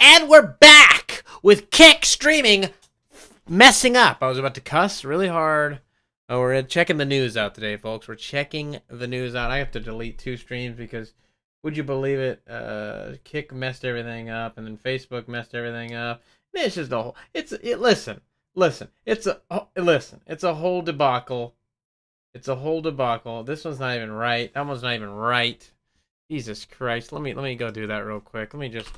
And we're back with Kick streaming messing up. I was about to cuss really hard. Oh, we're checking the news out today, folks. We're checking the news out. I have to delete 2 streams because, would you believe it? Kick messed everything up, and then Facebook messed everything up. It's just a whole. Listen. It's a whole debacle. It's a whole debacle. This one's not even right. That one's not even right. Jesus Christ. Let me go do that real quick. Let me just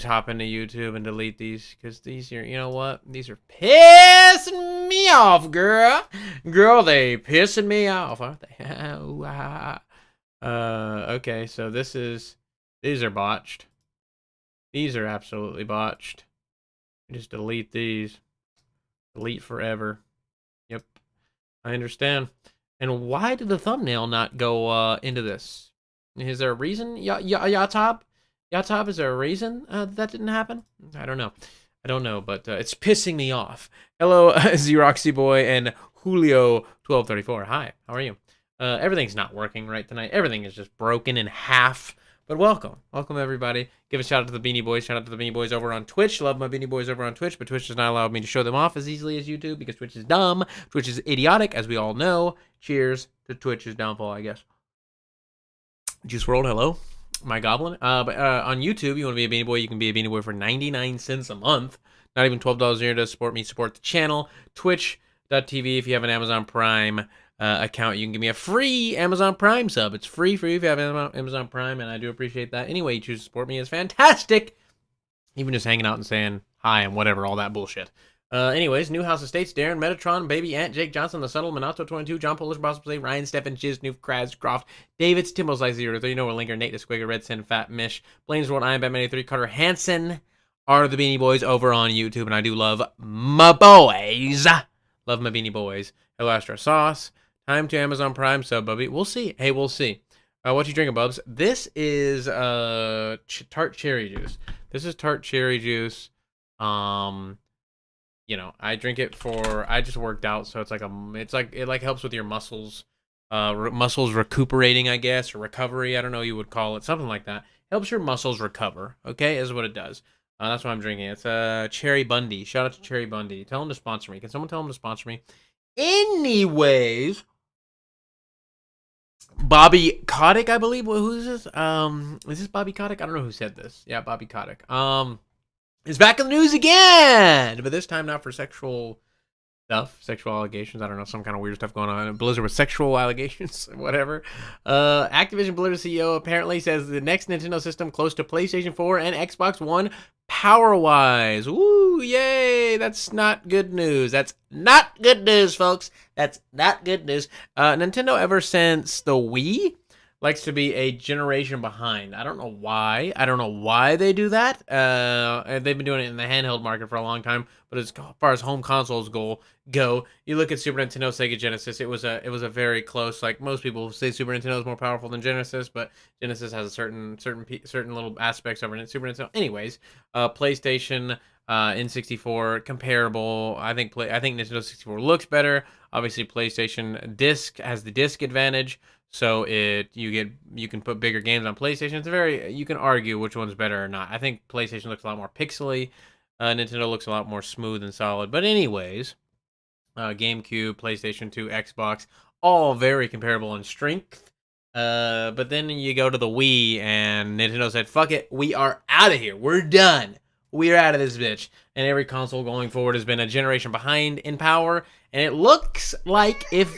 hop into YouTube and delete these, because these are, you know what? These are pissing me off, girl. Girl, they pissing me off, aren't they? Okay, so these are botched. These are absolutely botched. Just delete these. Delete forever. Yep, I understand. And why did the thumbnail not go into this? Is there a reason, Yatab? Yatab, is there a reason that didn't happen? I don't know, but it's pissing me off. Hello, Xeroxy Boy and Julio1234. Hi, how are you? Everything's not working right tonight. Everything is just broken in half. But welcome everybody. Give a shout out to the Beanie Boys. Shout out to the Beanie Boys over on Twitch. Love my Beanie Boys over on Twitch, but Twitch does not allow me to show them off as easily as YouTube because Twitch is dumb. Twitch is idiotic, as we all know. Cheers to Twitch's downfall, I guess. Juice World, hello. My Goblin. But on YouTube, you want to be a Beanie Boy, you can be a Beanie Boy for 99 cents a month. Not even $12 a year to support me, support the channel. Twitch.tv, if you have an Amazon Prime account, you can give me a free Amazon Prime sub. It's free for you if you have Amazon Prime, and I do appreciate that. Anyway, you choose to support me is fantastic. Even just hanging out and saying hi and whatever, all that bullshit. Anyways, New House Estates, Darren, Metatron, Baby Ant, Jake Johnson, The Subtle, Minato22, John Polish, Boss Play, Ryan, Stefan, Chiz, Noof, Kraz, Croft, David's, Timbo's Like 0-3, Noah Linker, Nate Squigger, Red Sin, Fat Mish, Blaine's World, I Am Batman 83, Carter Hansen are the Beanie Boys over on YouTube, and I do love my boys. Love my Beanie Boys. Hello, Astro Sauce. Time to Amazon Prime sub, Bubby. We'll see. Hey, we'll see. What you drinking, Bubs? This is tart cherry juice. This is tart cherry juice. You know, I drink it for, I just worked out, so it helps with your muscles, muscles recuperating, I guess, or recovery. I don't know, you would call it something like that. Helps your muscles recover. Okay, is what it does. That's what I'm drinking. It's Cherry Bundy. Shout out to Cherry Bundy. Tell him to sponsor me. Can someone tell him to sponsor me? Anyways, Bobby Kotick, I believe. Who's this? Is this Bobby Kotick? I don't know who said this. Yeah, Bobby Kotick. Is back in the news again, but this time not for sexual stuff, sexual allegations. I don't know, some kind of weird stuff going on. Blizzard with sexual allegations, whatever. Activision Blizzard CEO apparently says the next Nintendo system close to PlayStation 4 and Xbox One power-wise. Woo, yay! That's not good news. That's not good news, folks. That's not good news. Nintendo, ever since the Wii, likes to be a generation behind. I don't know why. I don't know why they do that. They've been doing it in the handheld market for a long time. But as far as home consoles go, you look at Super Nintendo, Sega Genesis. It was a very close. Like most people say, Super Nintendo is more powerful than Genesis, but Genesis has a certain little aspects over it. Super Nintendo. Anyways, PlayStation, N64 comparable. I think Nintendo 64 looks better. Obviously, PlayStation disc has the disc advantage. So you can put bigger games on PlayStation. You can argue which one's better or not. I think PlayStation looks a lot more pixely. Nintendo looks a lot more smooth and solid. But anyways, GameCube, PlayStation 2, Xbox, all very comparable in strength. But then you go to the Wii, and Nintendo said, "Fuck it, we are out of here. We're done. We're out of this bitch." And every console going forward has been a generation behind in power. And it looks like if...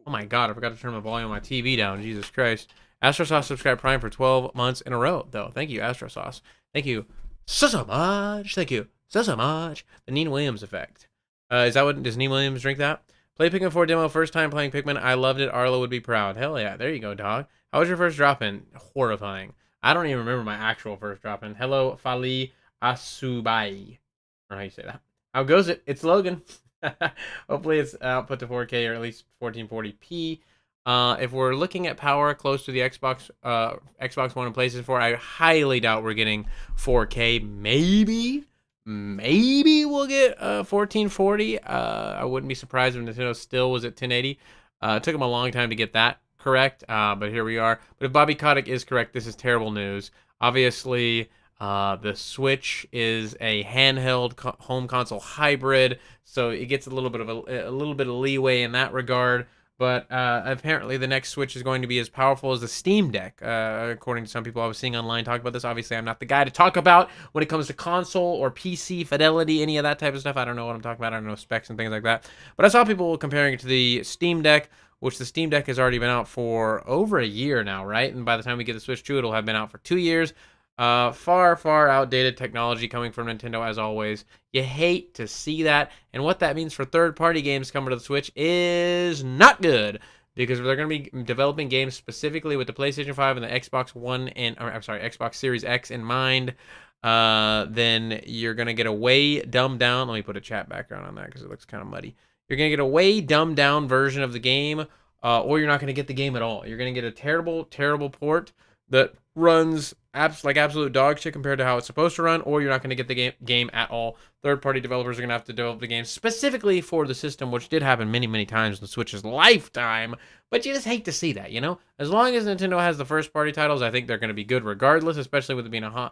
Oh my god, I forgot to turn the volume on my TV down. Jesus Christ. Astrosauce subscribed Prime for 12 months in a row, though. Thank you, Astrosauce. Thank you so much. Thank you so much. The Nina Williams effect. Does Nina Williams drink that? Play Pikmin 4 demo, first time playing Pikmin. I loved it. Arlo would be proud. Hell yeah. There you go, dog. How was your first drop-in? Horrifying. I don't even remember my actual first drop-in. Hello, Fali Asubai. Or how you say that. How goes it? It's Logan. Hopefully it's output to 4K or at least 1440p. If we're looking at power close to the Xbox One and PlayStation 4, I highly doubt we're getting 4K. Maybe we'll get 1440. I wouldn't be surprised if Nintendo still was at 1080. It took them a long time to get that correct, but here we are. But if Bobby Kotick is correct, this is terrible news. Obviously, The Switch is a handheld home console hybrid, so it gets a little bit of a little bit of leeway in that regard. But apparently, the next Switch is going to be as powerful as the Steam Deck, according to some people I was seeing online talk about this. Obviously, I'm not the guy to talk about when it comes to console or PC fidelity, any of that type of stuff. I don't know what I'm talking about. I don't know specs and things like that. But I saw people comparing it to the Steam Deck, which the Steam Deck has already been out for over a year now, right? And by the time we get the Switch 2, it'll have been out for 2 years. Far outdated technology coming from Nintendo, as always. You hate to see that, and what that means for third-party games coming to the Switch is not good, because they're going to be developing games specifically with the PlayStation 5 and the Xbox One Xbox Series X in mind. Then you're going to get a way dumbed down. Let me put a chat background on that because it looks kind of muddy. You're going to get a way dumbed down version of the game, or you're not going to get the game at all. You're going to get a terrible port that runs like absolute dog shit compared to how it's supposed to run, or you're not going to get the game at all. Third-party developers are going to have to develop the game specifically for the system, which did happen many times in the Switch's lifetime, but you just hate to see that, you know? As long as Nintendo has the first-party titles, I think they're going to be good regardless, especially with it being a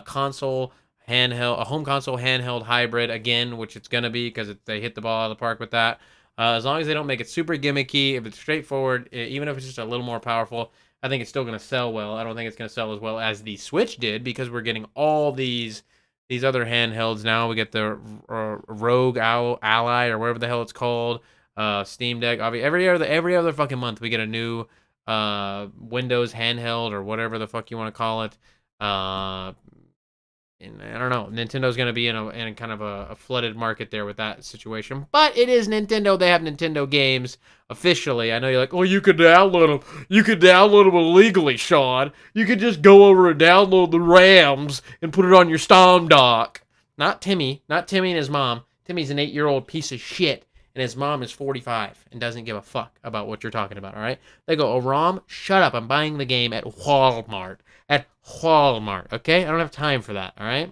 console handheld, a home console handheld hybrid, again, which it's going to be because they hit the ball out of the park with that. As long as they don't make it super gimmicky, if it's straightforward, even if it's just a little more powerful, I think it's still going to sell well. I don't think it's going to sell as well as the Switch did, because we're getting all these other handhelds now. We get the Rogue Ally, or whatever the hell it's called, Steam Deck. Every other fucking month we get a new Windows handheld, or whatever the fuck you want to call it. And I don't know. Nintendo's going to be in kind of a flooded market there with that situation. But it is Nintendo. They have Nintendo games officially. I know you're like, oh, you could download them. You could download them illegally, Sean. You could just go over and download the RAMs and put it on your Steam Dock. Not Timmy. Not Timmy and his mom. Timmy's an 8-year-old piece of shit, and his mom is 45 and doesn't give a fuck about what you're talking about, all right? They go, oh, Rom, shut up. I'm buying the game at Walmart. At Walmart, okay? I don't have time for that, all right?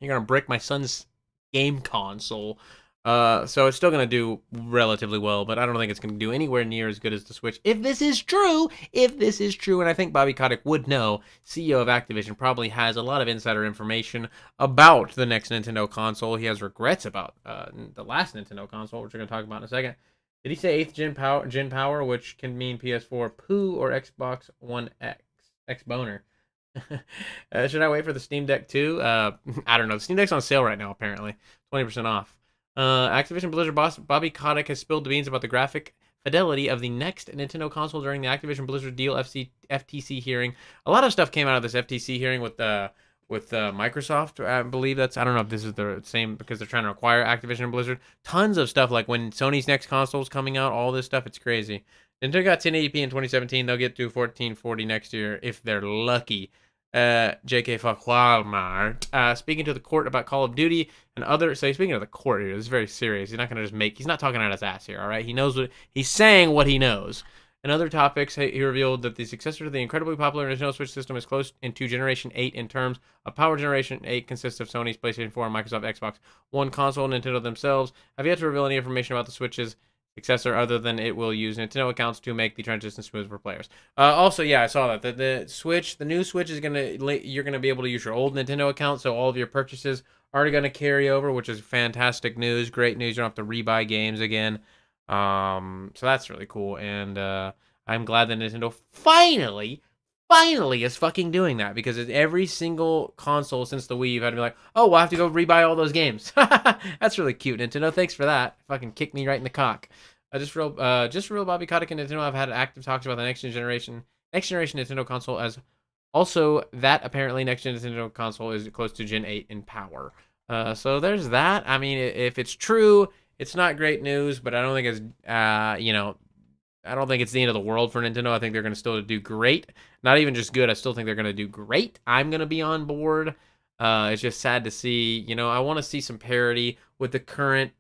You're going to break my son's game console. So it's still going to do relatively well, but I don't think it's going to do anywhere near as good as the Switch. If this is true, and I think Bobby Kotick would know, CEO of Activision probably has a lot of insider information about the next Nintendo console. He has regrets about the last Nintendo console, which we're going to talk about in a second. Did he say 8th gen power, which can mean PS4 poo or Xbox One X boner? Should I wait for the Steam Deck 2? I don't know. The Steam Deck's on sale right now, apparently. 20% off. Activision Blizzard boss Bobby Kotick has spilled the beans about the graphic fidelity of the next Nintendo console during the Activision Blizzard deal FTC hearing. A lot of stuff came out of this FTC hearing with Microsoft. I believe I don't know if this is the same because they're trying to acquire Activision and Blizzard. Tons of stuff, like when Sony's next console is coming out, all this stuff, it's crazy. Nintendo got 1080p in 2017. They'll get to 1440 next year if they're lucky. JK fuck Walmart. Speaking to the court about Call of Duty and other. So speaking of the court here, this is very serious. He's not going to he's not talking out his ass here, all right? He knows he's saying what he knows. And other topics, he revealed that the successor to the incredibly popular Nintendo Switch system is close into Generation 8 in terms of power. Generation 8 consists of Sony's PlayStation 4 and Microsoft Xbox One console. Nintendo themselves have yet to reveal any information about the Switch's successor other than it will use Nintendo accounts to make the transition smooth for players. Also, yeah, I saw that. The new Switch is you're going to be able to use your old Nintendo account, so all of your purchases are going to carry over, which is fantastic news. Great news. You don't have to rebuy games again. So that's really cool, and I'm glad that Nintendo finally is fucking doing that, because every single console since the Wii, you've had to be like, oh, we'll have to go rebuy all those games. That's really cute, Nintendo. Thanks for that. Fucking kick me right in the cock. Just real Bobby Kotick and Nintendo have had active talks about the next generation Nintendo console, as also that apparently next gen Nintendo console is close to Gen 8 in power. So there's that. I mean, if it's true, it's not great news, but I don't think it's I don't think it's the end of the world for Nintendo. I think they're going to still do great. Not even just good. I still think they're going to do great. I'm going to be on board. It's just sad to see. I want to see some parity with the current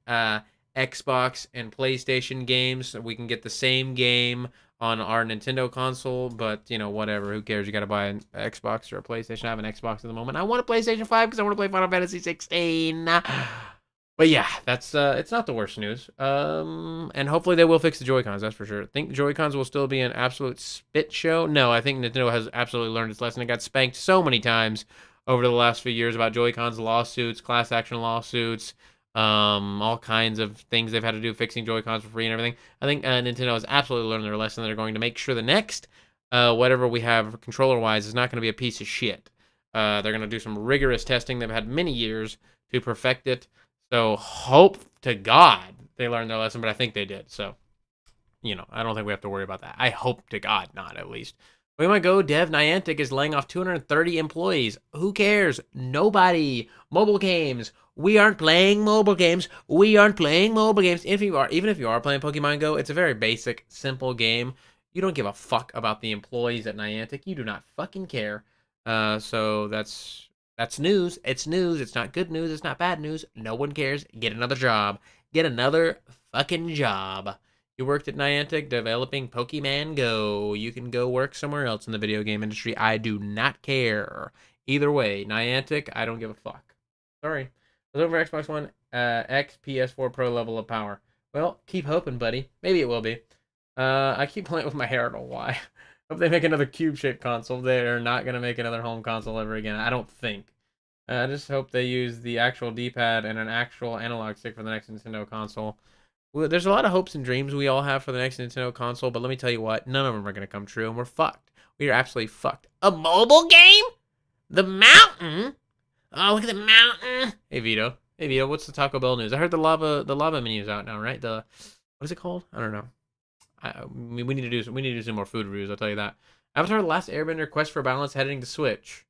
Xbox and PlayStation games. So we can get the same game on our Nintendo console. But, whatever. Who cares? You got to buy an Xbox or a PlayStation. I have an Xbox at the moment. I want a PlayStation 5 because I want to play Final Fantasy 16. But yeah, that's it's not the worst news. And hopefully they will fix the Joy-Cons, that's for sure. Think the Joy-Cons will still be an absolute spit show? No, I think Nintendo has absolutely learned its lesson. It got spanked so many times over the last few years about Joy-Cons lawsuits, class action lawsuits, all kinds of things they've had to do fixing Joy-Cons for free and everything. I think Nintendo has absolutely learned their lesson. They're going to make sure the next whatever we have controller-wise is not going to be a piece of shit. They're going to do some rigorous testing. They've had many years to perfect it. So hope to God they learned their lesson, but I think they did. So, you know, I don't think we have to worry about that. I hope to God not, at least. We might go. Dev Niantic is laying off 230 employees. Who cares? Nobody. Mobile games. We aren't playing mobile games. We aren't playing mobile games. Even if you are playing Pokemon Go, it's a very basic, simple game. You don't give a fuck about the employees at Niantic. You do not fucking care. So that's news. It's news. It's not good news. It's not bad news. No one cares. Get another job. Get another fucking job. You worked at Niantic developing Pokemon Go. You can go work somewhere else in the video game industry. I do not care. Either way, Niantic, I don't give a fuck. Sorry. I was over Xbox One X PS4 Pro level of power. Well, keep hoping, buddy. Maybe it will be. I keep playing with my hair. I don't know why. Hope they make another cube-shaped console. They're not going to make another home console ever again. I don't think. I just hope they use the actual D-pad and an actual analog stick for the next Nintendo console. Well, there's a lot of hopes and dreams we all have for the next Nintendo console, but let me tell you what, none of them are going to come true, and we're fucked. We are absolutely fucked. A mobile game? The mountain? Oh, look at the mountain. Hey, Vito. Hey, Vito, what's the Taco Bell news? I heard the lava menu's out now, right? What is it called? I don't know. We need to do some more food reviews, I'll tell you that. Avatar: The Last Airbender Quest for Balance heading to Switch.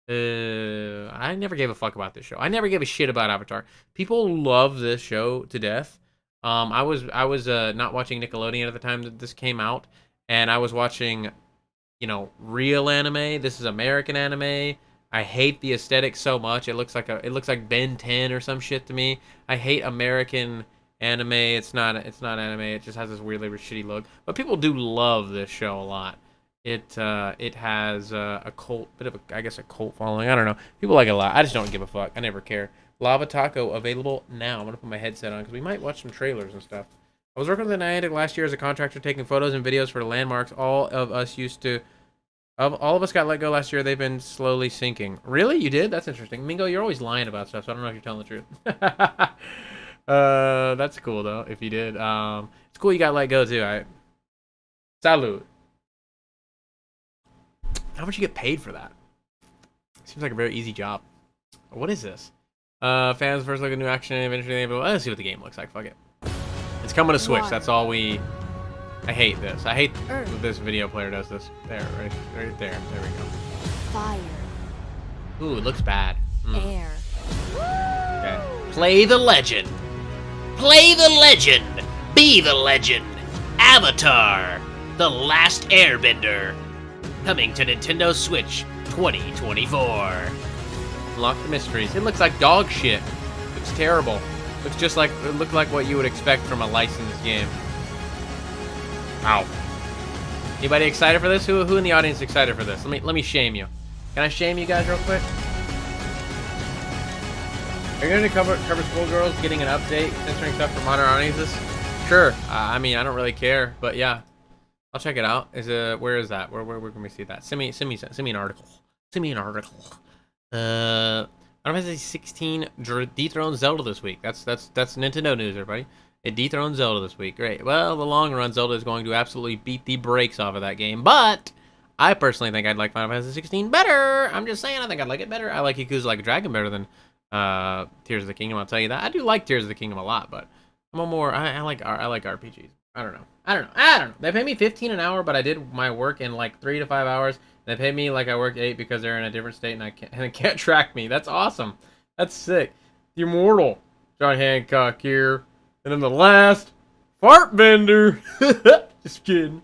I never gave a fuck about this show. I never gave a shit about Avatar. People love this show to death. I was not watching Nickelodeon at the time that this came out, and I was watching, you know, real anime. This is American anime. I hate the aesthetic so much. It looks like Ben 10 or some shit to me. I hate American anime. It's not anime. It just has this weirdly shitty look. But people do love this show a lot. It has a cult, I guess a cult following. I don't know. People like it a lot. I just don't give a fuck. I never care. Lava Taco available now. I'm gonna put my headset on because we might watch some trailers and stuff. I was working with Niantic last year as a contractor, taking photos and videos for landmarks. All of us got let go last year. They've been slowly sinking. Really? You did? That's interesting. Mingo, you're always lying about stuff, so I don't know if you're telling the truth. That's cool though. If you did, it's cool you got let go too. Salud. How much you get paid for that? Seems like a very easy job. What is this? Fans first look at new action and eventually let's see what the game looks like. Fuck it. It's coming to Switch. That's all we. I hate this. I hate when this video player does this. There, right there. There we go. Fire. Ooh, it looks bad. Air. Okay. Play the legend. Play the legend. Be the legend. Avatar: The Last Airbender. Coming to Nintendo Switch 2024. Unlock the mysteries. It looks like dog shit. Looks terrible. It looked like what you would expect from a licensed game. Wow. Anybody excited for this? Who in the audience is excited for this? Let me shame you. Can I shame you guys real quick? Are you going to cover Schoolgirls getting an update, censoring stuff for modern audiences? Sure. I mean, I don't really care, but yeah, I'll check it out. Where is that? Where can we see that? Send me an article. Send me an article. Final Fantasy 16 dethroned Zelda this week. That's Nintendo news, everybody. It dethroned Zelda this week. Great. Well, the long run, Zelda is going to absolutely beat the brakes off of that game. But I personally think I'd like Final Fantasy 16 better. I'm just saying, I think I'd like it better. I like Yakuza Like a Dragon better than Tears of the Kingdom. I'll tell you that. I do like Tears of the Kingdom a lot, but I'm I like RPGs. I don't know. They pay me $15 an hour, but I did my work in like 3 to 5 hours. They pay me like I worked 8 because they're in a different state and they can't track me. That's awesome. That's sick. The Immortal John Hancock here, and then the last fart bender. Just kidding.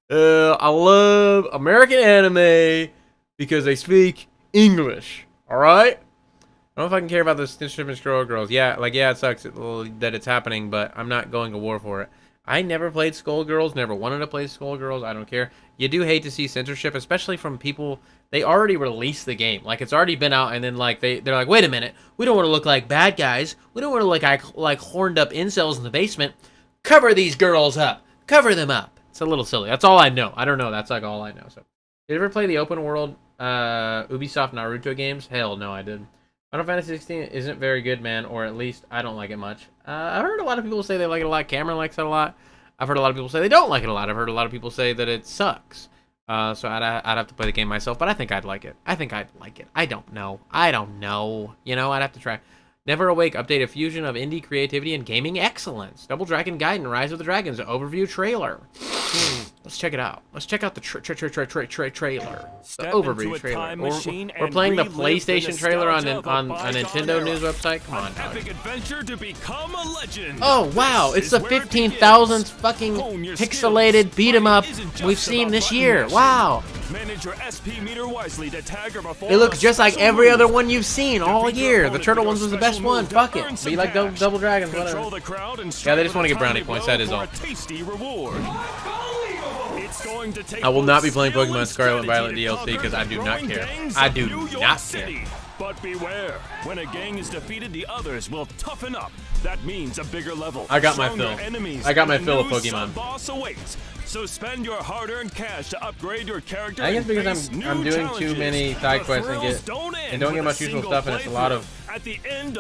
I love American anime because they speak English. All right. I don't know if I can care about the Snitch and Scroll Girls. Yeah, it sucks that it's happening, but I'm not going to war for it. I never played Skullgirls, never wanted to play Skullgirls. I don't care. You do hate to see censorship, especially from people. They already released the game. Like, it's already been out, and then like they're like, wait a minute, we don't want to look like bad guys. We don't want to look like horned up incels in the basement. Cover these girls up. Cover them up. It's a little silly. That's all I know. I don't know. That's like all I know. So, did you ever play the open world Ubisoft Naruto games? Hell no, I did. Final Fantasy 16 isn't very good, man, or at least I don't like it much. I've heard a lot of people say they like it a lot. Cameron likes it a lot. I've heard a lot of people say they don't like it a lot. I've heard a lot of people say that it sucks. So I'd have to play the game myself, but I think I'd like it. I think I'd like it. I don't know. I don't know. You know, I'd have to try. Never Awake, update a fusion of indie creativity and gaming excellence. Double Dragon Gaiden, Rise of the Dragons, overview trailer. Let's check it out. Let's check out the trailer. The overview trailer. We're playing the PlayStation trailer on a Nintendo news website. Come on, dog. Oh wow, it's the 15,000th fucking pixelated beat 'em up we've seen this year. Wow. It looks just like every other one you've seen all year. The turtle ones was the best one. Fuck it. But you like double dragons, whatever. Yeah, they just want to get brownie points. That is all. I will not be playing Pokemon Scarlet and Violet DLC because I do not care. I do not care. But beware, when a gang is defeated, the others will toughen up. That means a bigger level. I got my fill. I got my fill of Pokemon. Boss awaits. So spend your hard-earned cash to upgrade your character. I guess because I'm doing too many side quests and don't get much useful stuff, and it's a lot of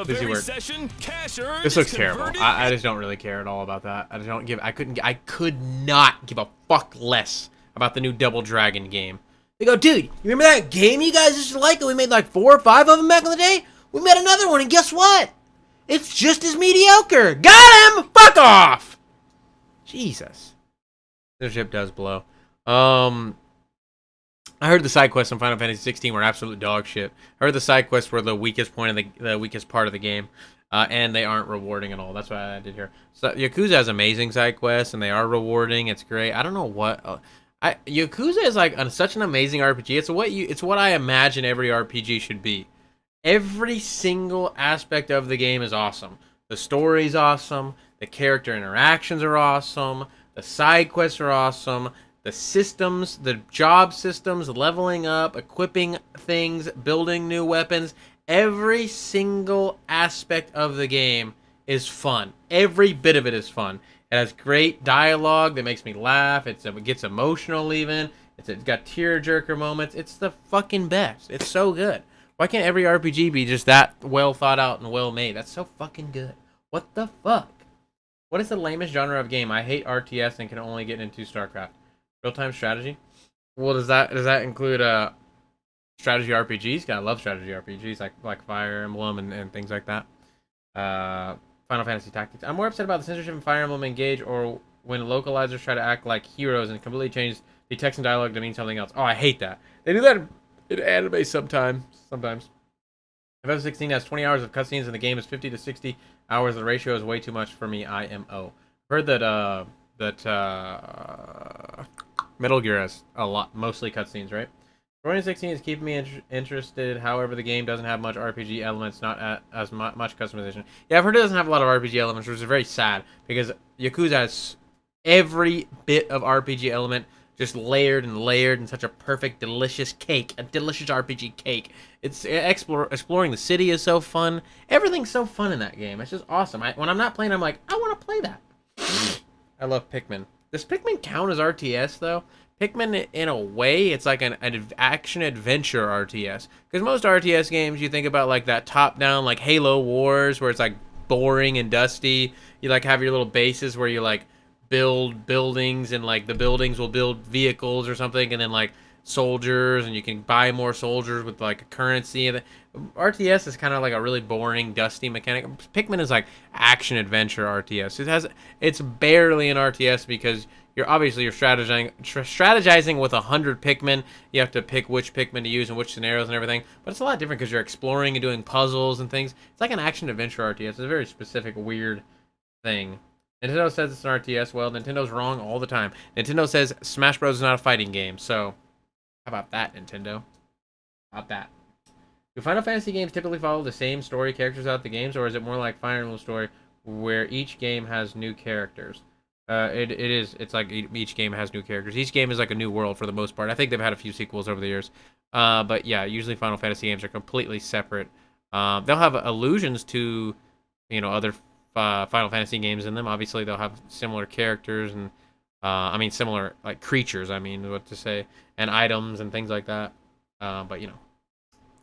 busy work. This looks terrible. I just don't really care at all about that. I could not give a fuck less about the new Double Dragon game. They go, dude, you remember that game you guys used to like that we made like 4 or 5 of them back in the day? We made another one, and guess what? It's just as mediocre. Got him! Fuck off! Jesus. The ship does blow. I heard the side quests in Final Fantasy 16 were absolute dog shit. I heard the side quests were the weakest point of the weakest part of the game, and they aren't rewarding at all. That's what I did here. So Yakuza has amazing side quests, and they are rewarding. It's great. I don't know what. Yakuza is like such an amazing RPG. It's what I imagine every RPG should be. Every single aspect of the game is awesome. The story's awesome. The character interactions are awesome. The side quests are awesome. The systems, the job systems, leveling up, equipping things, building new weapons. Every single aspect of the game is fun. Every bit of it is fun. It has great dialogue that makes me laugh. It gets emotional even. It's got tearjerker moments. It's the fucking best. It's so good. Why can't every RPG be just that well thought out and well made? That's so fucking good. What the fuck? What is the lamest genre of game? I hate RTS and can only get into StarCraft. Real-time strategy? Well, does that include strategy RPGs? I love strategy RPGs like Fire Emblem and things like that. Final Fantasy Tactics. I'm more upset about the censorship in Fire Emblem Engage or when localizers try to act like heroes and completely change the text and dialogue to mean something else. Oh, I hate that. They do that in anime sometimes. If 16 has 20 hours of cutscenes and the game is 50 to 60 hours, the ratio is way too much for me. IMO. Heard that Metal Gear has a lot, mostly cutscenes, right? 2016 is keeping me interested. However, the game doesn't have much RPG elements, not as much customization. Yeah, I've heard it doesn't have a lot of RPG elements, which is very sad because Yakuza has every bit of RPG element just layered in such a perfect, delicious cake. A delicious RPG cake. It's exploring the city is so fun. Everything's so fun in that game. It's just awesome. When I'm not playing, I'm like, I want to play that. I love Pikmin. Does Pikmin count as RTS, though? Pikmin, in a way, it's like an action-adventure RTS. Because most RTS games, you think about like that top-down, like Halo Wars, where it's like boring and dusty. You like have your little bases where you like build buildings, and like the buildings will build vehicles or something, and then like soldiers, and you can buy more soldiers with like a currency. And RTS is kind of like a really boring, dusty mechanic. Pikmin is like action-adventure RTS. It's barely an RTS because you're strategizing with 100 Pikmin. You have to pick which Pikmin to use and which scenarios and everything. But it's a lot different because you're exploring and doing puzzles and things. It's like an action-adventure RTS. It's a very specific, weird thing. Nintendo says it's an RTS. Well, Nintendo's wrong all the time. Nintendo says Smash Bros. Is not a fighting game. So, how about that, Nintendo? How about that? Do Final Fantasy games typically follow the same story characters throughout the games, or is it more like Fire Emblem story where each game has new characters? It is. It's like each game has new characters. Each game is like a new world for the most part. I think they've had a few sequels over the years. But yeah, usually Final Fantasy games are completely separate. They'll have allusions to, other Final Fantasy games in them. Obviously, they'll have similar characters and, similar like creatures. What to say, and items and things like that. But you know,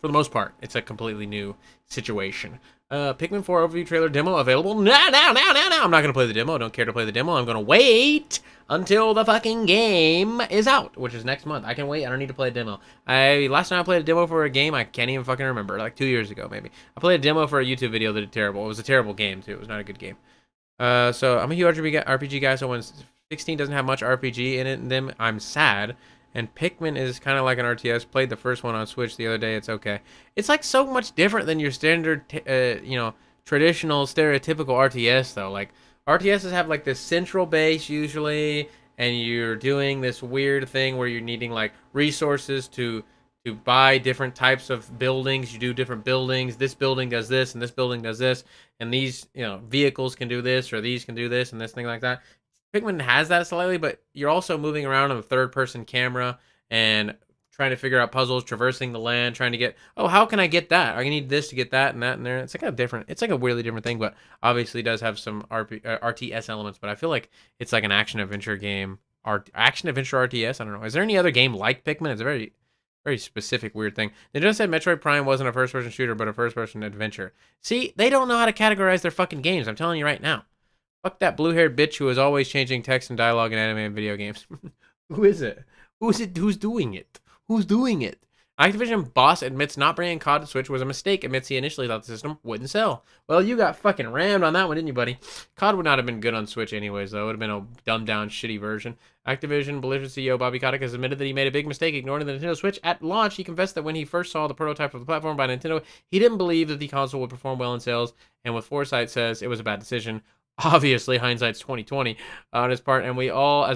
for the most part, it's a completely new situation. Pikmin 4 overview trailer demo available now. I'm not gonna play the demo. I don't care to play the demo. I'm gonna wait until the fucking game is out, which is next month. I can wait. I don't need to play a demo. Last time I played a demo for a game, I can't even fucking remember. Like 2 years ago, maybe. I played a demo for a YouTube video that did terrible. It was a terrible game too. It was not a good game. So I'm a huge RPG guy. So when 16 doesn't have much RPG in it, and then I'm sad. And Pikmin is kind of like an RTS. Played the first one on Switch the other day. It's okay. It's like so much different than your standard, you know, traditional stereotypical RTS though. Like RTSs have like this central base usually, and you're doing this weird thing where you're needing like resources to buy different types of buildings. You do different buildings. This building does this, and this building does this, and these vehicles can do this, or these can do this, and this thing like that. Pikmin has that slightly, but you're also moving around on a third-person camera and trying to figure out puzzles, traversing the land, trying to get, oh, how can I get that? I need this to get that and that and there. It's like it's like a weirdly different thing, but obviously does have some RTS elements. But I feel like it's like an action-adventure game, action-adventure RTS. I don't know. Is there any other game like Pikmin? It's a very, very specific, weird thing. They just said Metroid Prime wasn't a first-person shooter, but a first-person adventure. See, they don't know how to categorize their fucking games. I'm telling you right now. Fuck that blue-haired bitch who is always changing text and dialogue in anime and video games. Who is it? Who's doing it? Who's doing it? Activision boss admits not bringing COD to Switch was a mistake, admits he initially thought the system wouldn't sell. Well, you got fucking rammed on that one, didn't you, buddy? COD would not have been good on Switch anyways, though. It would have been a dumbed-down, shitty version. Activision Blizzard CEO Bobby Kotick has admitted that he made a big mistake ignoring the Nintendo Switch. At launch, he confessed that when he first saw the prototype of the platform by Nintendo, he didn't believe that the console would perform well in sales, and with foresight says it was a bad decision. Obviously, hindsight's 2020 on his part, and as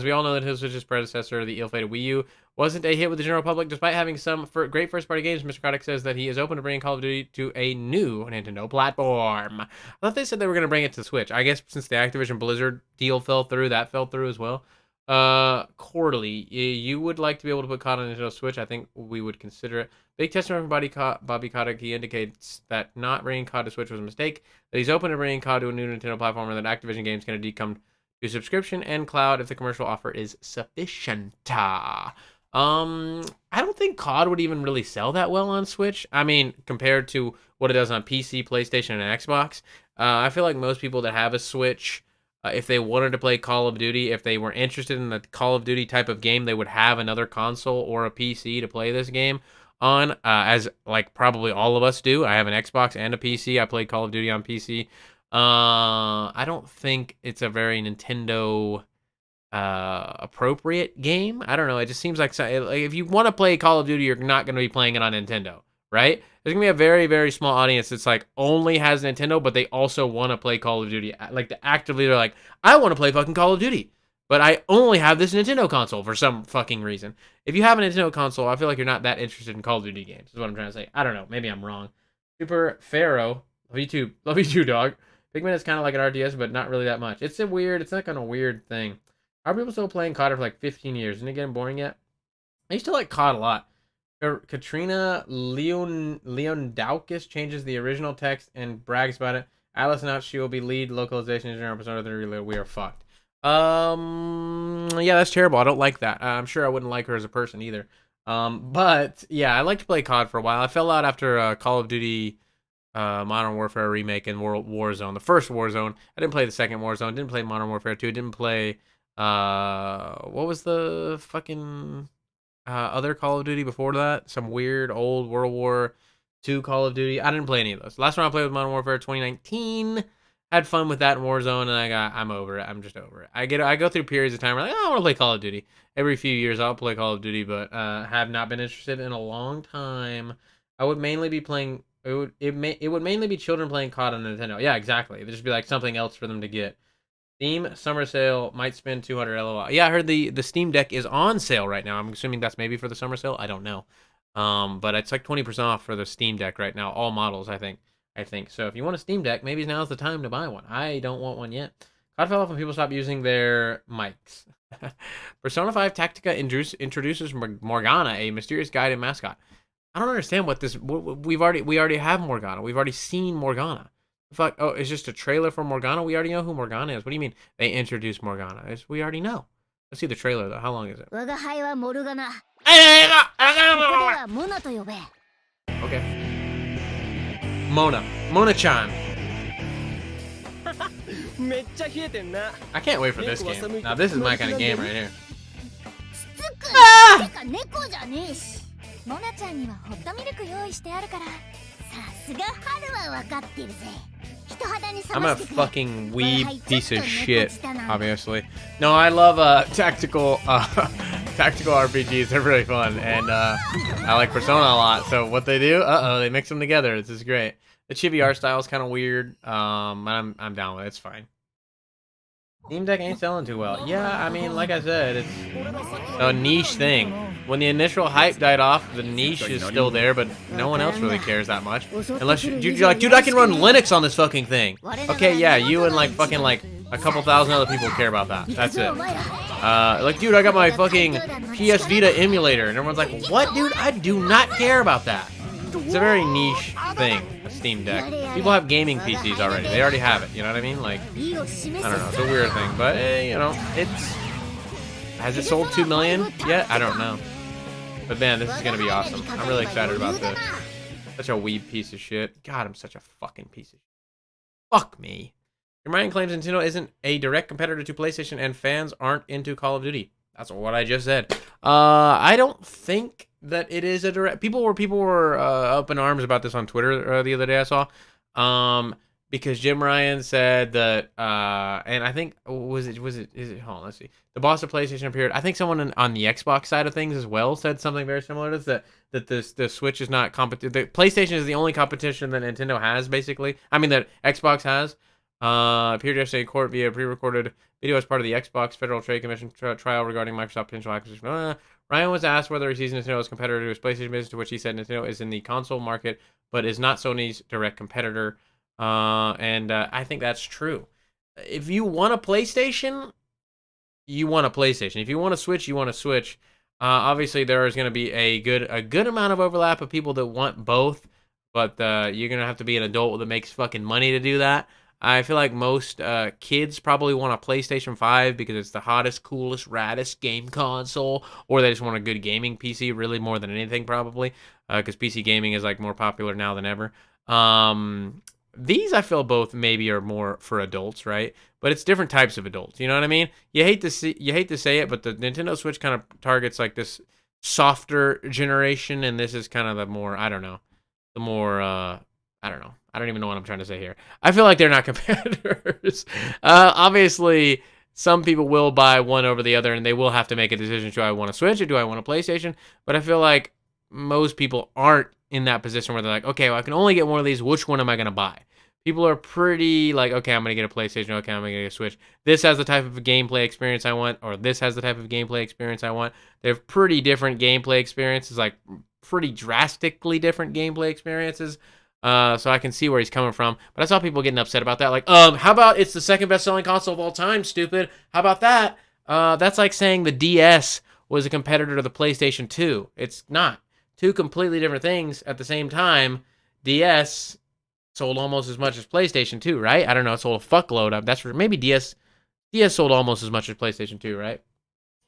we all know, that his Switch's predecessor, the ill-fated Wii U, wasn't a hit with the general public. Despite having some great first-party games, Mr. Kotick says that he is open to bringing Call of Duty to a new Nintendo platform. I thought they said they were going to bring it to Switch. I guess since the Activision Blizzard deal fell through, that fell through as well. Quarterly, you would like to be able to put COD on Nintendo Switch. I think we would consider it. Big testimony from Bobby Kotick. He indicates that not bringing COD to Switch was a mistake, that he's open to bringing COD to a new Nintendo platform, and that Activision games can indeed come to subscription and cloud if the commercial offer is sufficient. I don't think COD would even really sell that well on Switch. I mean, compared to what it does on PC, PlayStation, and Xbox. I feel like most people that have a Switch, if they wanted to play Call of Duty, if they were interested in the Call of Duty type of game, they would have another console or a PC to play this game on, as like probably all of us do. I have an Xbox and a PC. I play Call of Duty on PC. I don't think it's a very Nintendo appropriate game. I don't know. It just seems like if you want to play Call of Duty, you're not going to be playing it on Nintendo, right? There's going to be a very, very small audience that's like only has Nintendo, but they also want to play Call of Duty. Like actively, they're like, I want to play fucking Call of Duty, but I only have this Nintendo console for some fucking reason. If you have a Nintendo console, I feel like you're not that interested in Call of Duty games, is what I'm trying to say. I don't know. Maybe I'm wrong. Super Pharaoh. Love you too. Love you too, dog. Pikmin is kind of like an RTS, but not really that much. It's like a weird thing. Are people still playing COD for like 15 years? Isn't it getting boring yet? I used to like COD a lot. Katrina Leondaukis changes the original text and brags about it. Alice announced she will be lead localization engineer on Persona 3 We are fucked. Yeah, that's terrible. I don't like that. I'm sure I wouldn't like her as a person either. But yeah, I like to play COD for a while. I fell out after Call of Duty Modern Warfare remake and Warzone. The first Warzone. I didn't play the second Warzone. Didn't play Modern Warfare 2. Didn't play what was the fucking other Call of Duty before that? Some weird old World War II Call of Duty. I didn't play any of those. Last one I played was Modern Warfare 2019. Had fun with that in Warzone, and I'm over it. I'm just over it. I go through periods of time where I want to play Call of Duty. Every few years I'll play Call of Duty, but have not been interested in a long time. I would mainly be playing. It would mainly be children playing COD on Nintendo. Yeah, exactly. It'd just be like something else for them to get. Steam summer sale might spend 200 LOL. Yeah, I heard the Steam Deck is on sale right now. I'm assuming that's maybe for the summer sale. I don't know. But it's like 20% off for the Steam Deck right now. All models, I think. So if you want a Steam Deck, maybe now's the time to buy one. I don't want one yet. COD fell off when people stopped using their mics. Persona 5 Tactica introduces Morgana, a mysterious guide and mascot. I don't understand what this. We already have Morgana. We've already seen Morgana. Fuck. Oh, it's just a trailer for Morgana. We already know who Morgana is. What do you mean they introduced Morgana? We already know. Let's see the trailer though. How long is it? Okay. Mona-chan. I can't wait for this game. Now this is my kind of game right here. てか猫じゃねえし。モナちゃんにはホットミルク用意してあるから。さすが春は分かってるぜ。人肌に I'm a fucking weeb piece of shit, obviously. No, I love tactical RPGs. They're really fun, and I like Persona a lot. So what they do, they mix them together. This is great. The chibi art style is kind of weird. I'm down with it. It's fine. Steam Deck ain't selling too well. Yeah, I mean, like I said, it's a niche thing. When the initial hype died off, the niche is still there, but no one else really cares that much. Unless you're like, dude, I can run Linux on this fucking thing. Okay, yeah, you and like fucking like a couple thousand other people care about that. That's it. Like, dude, I got my fucking PS Vita emulator, and everyone's like, what, dude? I do not care about that. It's a very niche thing, a Steam Deck. People have gaming PCs already. They already have it, you know what I mean? Like, I don't know, it's a weird thing. But, you know, has it sold 2 million yet? I don't know. But, man, this is going to be awesome. I'm really excited about this. Such a weeb piece of shit. God, I'm such a fucking piece of shit. Fuck me. Your mind claims Nintendo isn't a direct competitor to PlayStation and fans aren't into Call of Duty. That's what I just said. I don't think that it is a direct. People were up in arms about this on Twitter the other day. I saw, because Jim Ryan said that, and I think is it? Hold on, let's see. The boss of PlayStation appeared. I think someone on the Xbox side of things as well said something very similar to this. That the Switch is not competition. The PlayStation is the only competition that Nintendo has, basically. I mean that Xbox has. Appeared yesterday in court via pre-recorded video as part of the Xbox Federal Trade Commission trial regarding Microsoft potential acquisition. Ryan was asked whether he sees Nintendo as a competitor to his PlayStation business, to which he said Nintendo is in the console market, but is not Sony's direct competitor. And I think that's true. If you want a PlayStation, you want a PlayStation. If you want a Switch, you want a Switch. Obviously, there is going to be a good amount of overlap of people that want both, but you're going to have to be an adult that makes fucking money to do that. I feel like most kids probably want a PlayStation 5 because it's the hottest, coolest, raddest game console, or they just want a good gaming PC, really more than anything probably, because PC gaming is like more popular now than ever. These I feel both maybe are more for adults, right? But it's different types of adults. You know what I mean? You hate to say it, but the Nintendo Switch kind of targets like this softer generation, and this is kind of the more I don't know. I don't even know what I'm trying to say here. I feel like they're not competitors. Obviously, some people will buy one over the other, and they will have to make a decision. Do I want a Switch or do I want a PlayStation? But I feel like most people aren't in that position where they're like, okay, well, I can only get one of these. Which one am I going to buy? People are pretty like, okay, I'm going to get a PlayStation. Okay, I'm going to get a Switch. This has the type of gameplay experience I want, or this has the type of gameplay experience I want. They have pretty different gameplay experiences, like pretty drastically different gameplay experiences. So I can see where he's coming from. But I saw people getting upset about that. Like, how about it's the second best-selling console of all time, stupid? How about that? That's like saying the DS was a competitor to the PlayStation 2. It's not. Two completely different things at the same time. DS sold almost as much as PlayStation 2, right? I don't know. It sold a fuckload. That's for maybe DS sold almost as much as PlayStation 2, right?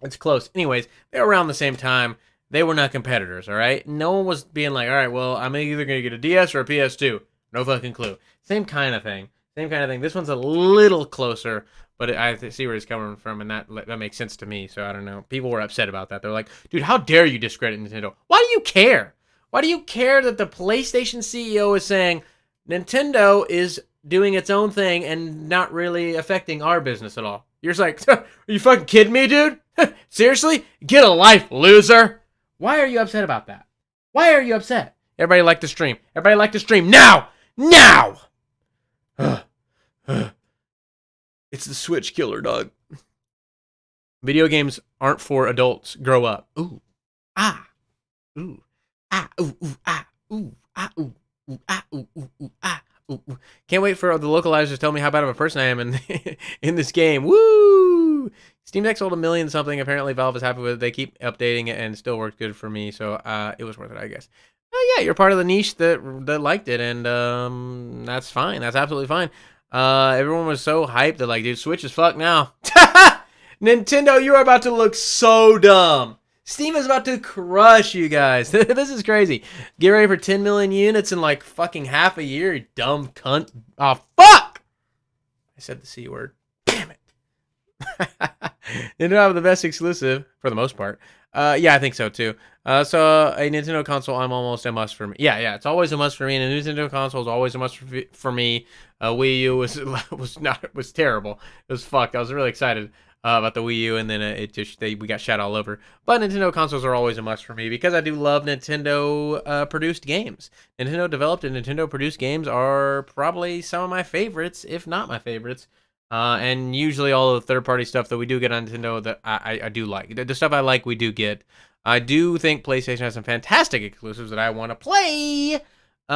It's close. Anyways, they're around the same time. They were not competitors, all right? No one was being like, all right, well, I'm either going to get a DS or a PS2. No fucking clue. Same kind of thing. This one's a little closer, but I see where he's coming from, and that makes sense to me, so I don't know. People were upset about that. They're like, dude, how dare you discredit Nintendo? Why do you care? Why do you care that the PlayStation CEO is saying Nintendo is doing its own thing and not really affecting our business at all? You're just like, are you fucking kidding me, dude? Seriously? Get a life, loser. Why are you upset about that? Why are you upset? Everybody like the stream. Everybody like the stream. Now! Now! It's the Switch killer, dog. Video games aren't for adults. Grow up. Ooh. Ah. Ooh. Ah. Ooh. Ooh. Ah. Ooh. Ah. Ooh. Ooh. Ah. Ooh. Ooh. Ooh. Ah. Ooh. Ooh. Can't wait for the localizers to tell me how bad of a person I am in this game. Woo! Steam Deck sold 1 million something. Apparently, Valve is happy with it. They keep updating it and it still works good for me. So it was worth it, I guess. Oh yeah, you're part of the niche that liked it, and that's fine. That's absolutely fine. Everyone was so hyped that like, dude, Switch is fucked now. Nintendo, you are about to look so dumb. Steam is about to crush you guys. This is crazy. Get ready for 10 million units in like fucking half a year, you dumb cunt. Oh, fuck! I said the C word. Damn it. Nintendo have the best exclusive, for the most part. Yeah, I think so too. So a Nintendo console, I'm almost a must for me. Yeah, it's always a must for me, and a Nintendo console is always a must for me. Wii U was terrible. It was fucked. I was really excited about the Wii U, and then we got shot all over. But Nintendo consoles are always a must for me because I do love Nintendo produced games. Nintendo developed and Nintendo produced games are probably some of my favorites, if not my favorites. And usually all of the third-party stuff that we do get on Nintendo that I do like. The stuff I like, we do get. I do think PlayStation has some fantastic exclusives that I want to play. But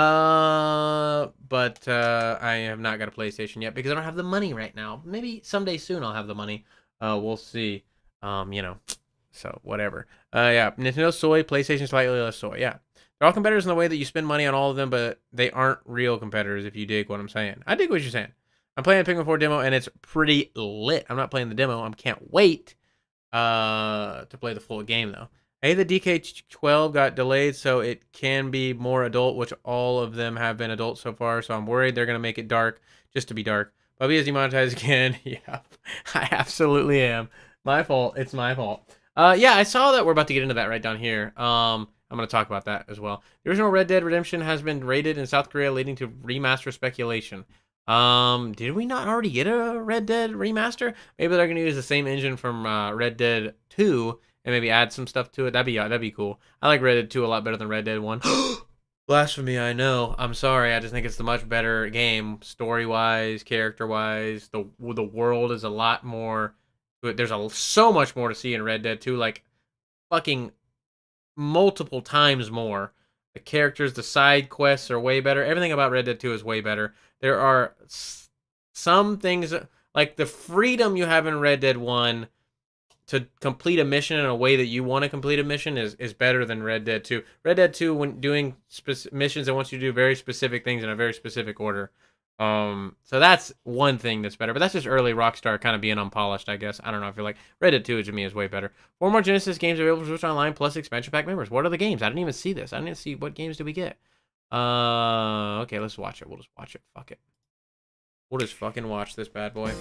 I have not got a PlayStation yet because I don't have the money right now. Maybe someday soon I'll have the money. We'll see. So whatever. Yeah, Nintendo soy, PlayStation slightly less soy. Yeah. They're all competitors in the way that you spend money on all of them, but they aren't real competitors if you dig what I'm saying. I dig what you're saying. I'm playing the Pikmin 4 demo, and it's pretty lit. I'm not playing the demo. I can't wait to play the full game, though. Hey, the DK12 got delayed, so it can be more adult, which all of them have been adult so far, so I'm worried they're going to make it dark just to be dark. Bubby is demonetized again. Yeah, I absolutely am. My fault. It's my fault. Yeah, I saw that we're about to get into that right down here. I'm going to talk about that as well. The original Red Dead Redemption has been raided in South Korea, leading to remaster speculation. Did we not already get a Red Dead remaster? Maybe they're gonna use the same engine from Red Dead 2 and maybe add some stuff to it. That'd be cool. I like Red Dead 2 a lot better than Red Dead 1. Blasphemy, I know. I'm sorry. I just think it's the much better game, story-wise, character-wise. The world is a lot more. There's so much more to see in Red Dead 2, like fucking multiple times more. The characters, the side quests are way better. Everything about Red Dead 2 is way better. There are some things, like the freedom you have in Red Dead 1 to complete a mission in a way that you want to complete a mission is better than Red Dead 2. Red Dead 2, when doing missions, it wants you to do very specific things in a very specific order. So that's one thing that's better, but that's just early Rockstar kind of being unpolished, I guess. I don't know. I feel like Red Dead 2 to me is way better. 4 more Genesis games available for Switch Online plus expansion pack members. What are the games? I didn't even see this. I didn't see what games do we get. Okay, let's watch it. We'll just watch it. Fuck it. We'll just fucking watch this bad boy.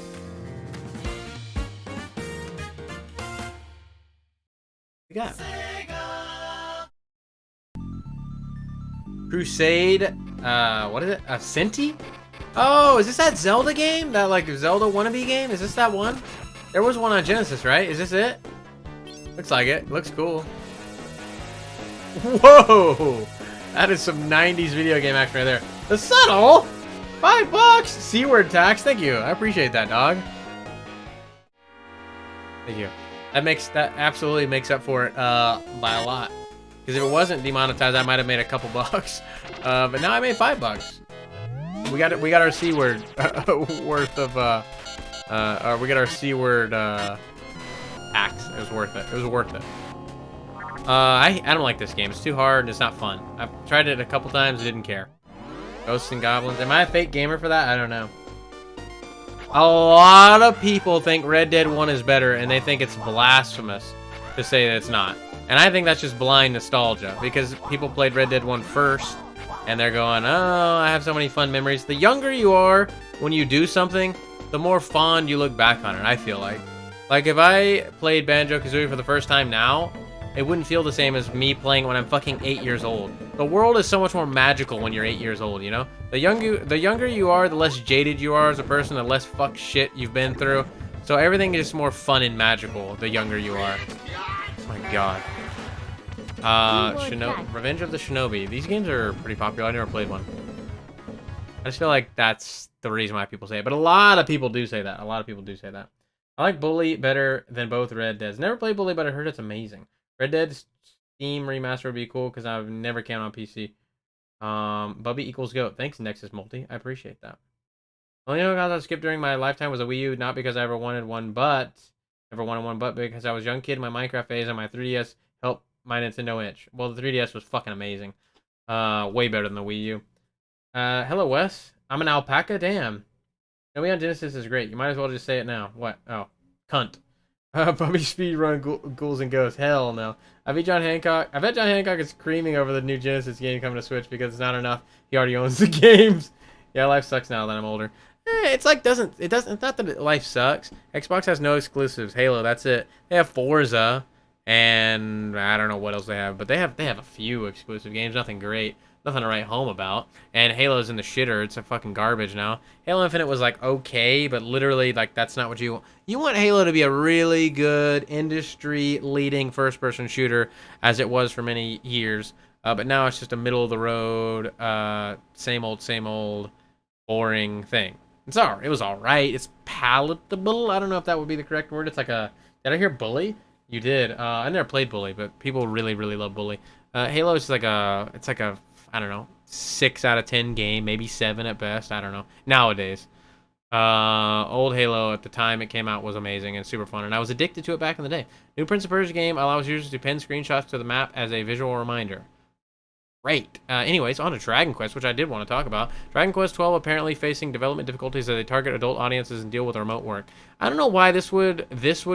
We got Crusade. What is it? Ascenti? Oh, is this that Zelda game? That like Zelda wannabe game? Is this that one? There was one on Genesis, right? Is this it? Looks like it. Looks cool. Whoa! That is some 90s video game action right there. The subtle! $5! C-word tax. Thank you. I appreciate that, dog. Thank you. That absolutely makes up for it by a lot. Because if it wasn't demonetized, I might have made a couple bucks. But now I made $5. We got our C-word worth of or we got our C-word tax. It was worth it. It was worth it. I don't like this game. It's too hard and it's not fun. I've tried it a couple times. I didn't care. Ghosts and Goblins. Am I a fake gamer for that? I don't know. A lot of people think Red Dead 1 is better, and they think it's blasphemous to say that it's not. And I think that's just blind nostalgia, because people played Red Dead 1 first, and they're going, oh, I have so many fun memories. The younger you are when you do something, the more fond you look back on it, I feel like. Like, if I played Banjo-Kazooie for the first time now, it wouldn't feel the same as me playing when I'm fucking 8 years old. The world is so much more magical when you're 8 years old, you know? The younger you are, the less jaded you are as a person, the less fuck shit you've been through. So everything is just more fun and magical the younger you are. Oh my god. Revenge of the Shinobi. These games are pretty popular. I never played one. I just feel like that's the reason why people say it. But a lot of people do say that. A lot of people do say that. I like Bully better than both Red Deads. Never played Bully, but I heard it's amazing. Red Dead Steam remaster would be cool because I've never came on PC. Bubby equals GOAT. Thanks, Nexus Multi. I appreciate that. Only other guys I skipped during my lifetime was a Wii U, not because I ever wanted one, but because I was a young kid in my Minecraft phase and my 3DS helped my Nintendo itch. Well, the 3DS was fucking amazing. Way better than the Wii U. Hello, Wes. I'm an alpaca? Damn. No, on Genesis is great. You might as well just say it now. What? Oh, cunt. Puppy speedrun ghouls and ghosts. Hell no. I bet John Hancock is screaming over the new Genesis game coming to Switch because it's not enough. He already owns the games. Yeah, life sucks now that I'm older. It's like it's not that life sucks. Xbox has no exclusives. Halo, that's it. They have Forza, and I don't know what else they have, but they have a few exclusive games. Nothing great. Nothing to write home about. And Halo's in the shitter. It's a fucking garbage now. Halo Infinite was like okay, but literally like that's not what you want. You want Halo to be a really good industry-leading first-person shooter, as it was for many years. But now it's just a middle-of-the-road, same old, boring thing. It was all right. It's palatable. I don't know if that would be the correct word. It's like a. Did I hear Bully? You did. I never played Bully, but people really, really love Bully. Halo is like a. It's like a. I don't know, 6 out of 10 game, maybe 7 at best. I don't know. Nowadays, old Halo at the time it came out was amazing and super fun, and I was addicted to it back in the day. New Prince of Persia game allows users to pin screenshots to the map as a visual reminder. Great. Anyways, on to Dragon Quest, which I did want to talk about. Dragon Quest 12 apparently facing development difficulties as they target adult audiences and deal with remote work. I don't know why this would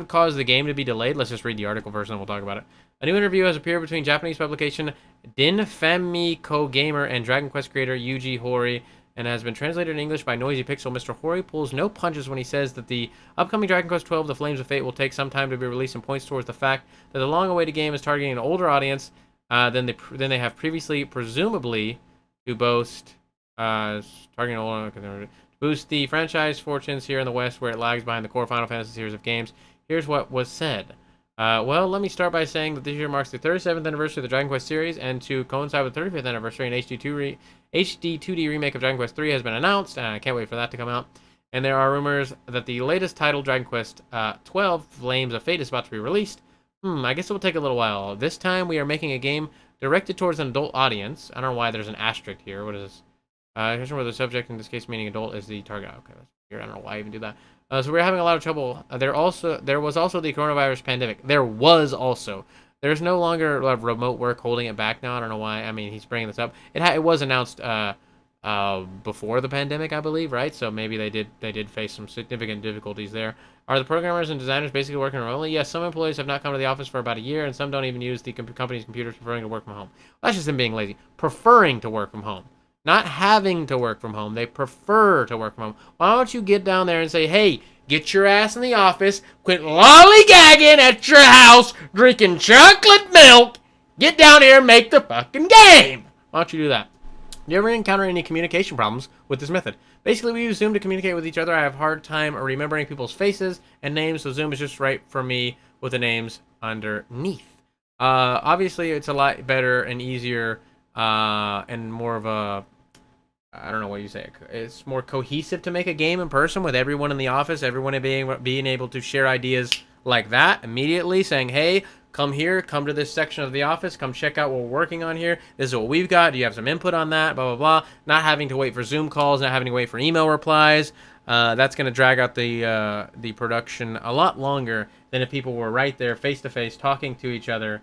cause the game to be delayed. Let's just read the article first, and then we'll talk about it. A new interview has appeared between Japanese publication Din Famiko Gamer and Dragon Quest creator Yuji Horii, and has been translated in English by Noisy Pixel. Mr. Horii pulls no punches when he says that the upcoming Dragon Quest 12, The Flames of Fate, will take some time to be released, and points towards the fact that the long-awaited game is targeting an older audience than they have previously, presumably to boost the franchise fortunes here in the West, where it lags behind the core Final Fantasy series of games. Here's what was said. Well, let me start by saying that this year marks the 37th anniversary of the Dragon Quest series, and to coincide with the 35th anniversary, an HD 2D remake of Dragon Quest 3 has been announced, and I can't wait for that to come out. And there are rumors that the latest title, Dragon Quest 12, Flames of Fate, is about to be released. I guess it will take a little while. This time we are making a game directed towards an adult audience. I don't know why there's an asterisk here. What is this? Question where the subject, in this case meaning adult, is the target. Okay, that's weird. I don't know why I even do that. So we're having a lot of trouble. There was also the coronavirus pandemic. There's no longer remote work holding it back now. I don't know why. I mean, he's bringing this up. It was announced before the pandemic, I believe, right? So maybe they did face some significant difficulties there. Are the programmers and designers basically working remotely? Yes, some employees have not come to the office for about a year, and some don't even use the company's computers, preferring to work from home. Well, that's just them being lazy. Preferring to work from home. Not having to work from home. They prefer to work from home. Why don't you get down there and say, hey, get your ass in the office, quit lollygagging at your house, drinking chocolate milk, get down here and make the fucking game. Why don't you do that? Do you ever encounter any communication problems with this method? Basically, we use Zoom to communicate with each other. I have a hard time remembering people's faces and names, so Zoom is just right for me with the names underneath. Obviously, it's a lot better and easier and more of a... I don't know what you say. It's more cohesive to make a game in person with everyone in the office, everyone being able to share ideas like that immediately, saying, hey, come here, come to this section of the office, come check out what we're working on here. This is what we've got. Do you have some input on that? Blah, blah, blah. Not having to wait for Zoom calls, not having to wait for email replies. That's going to drag out the production a lot longer than if people were right there face-to-face talking to each other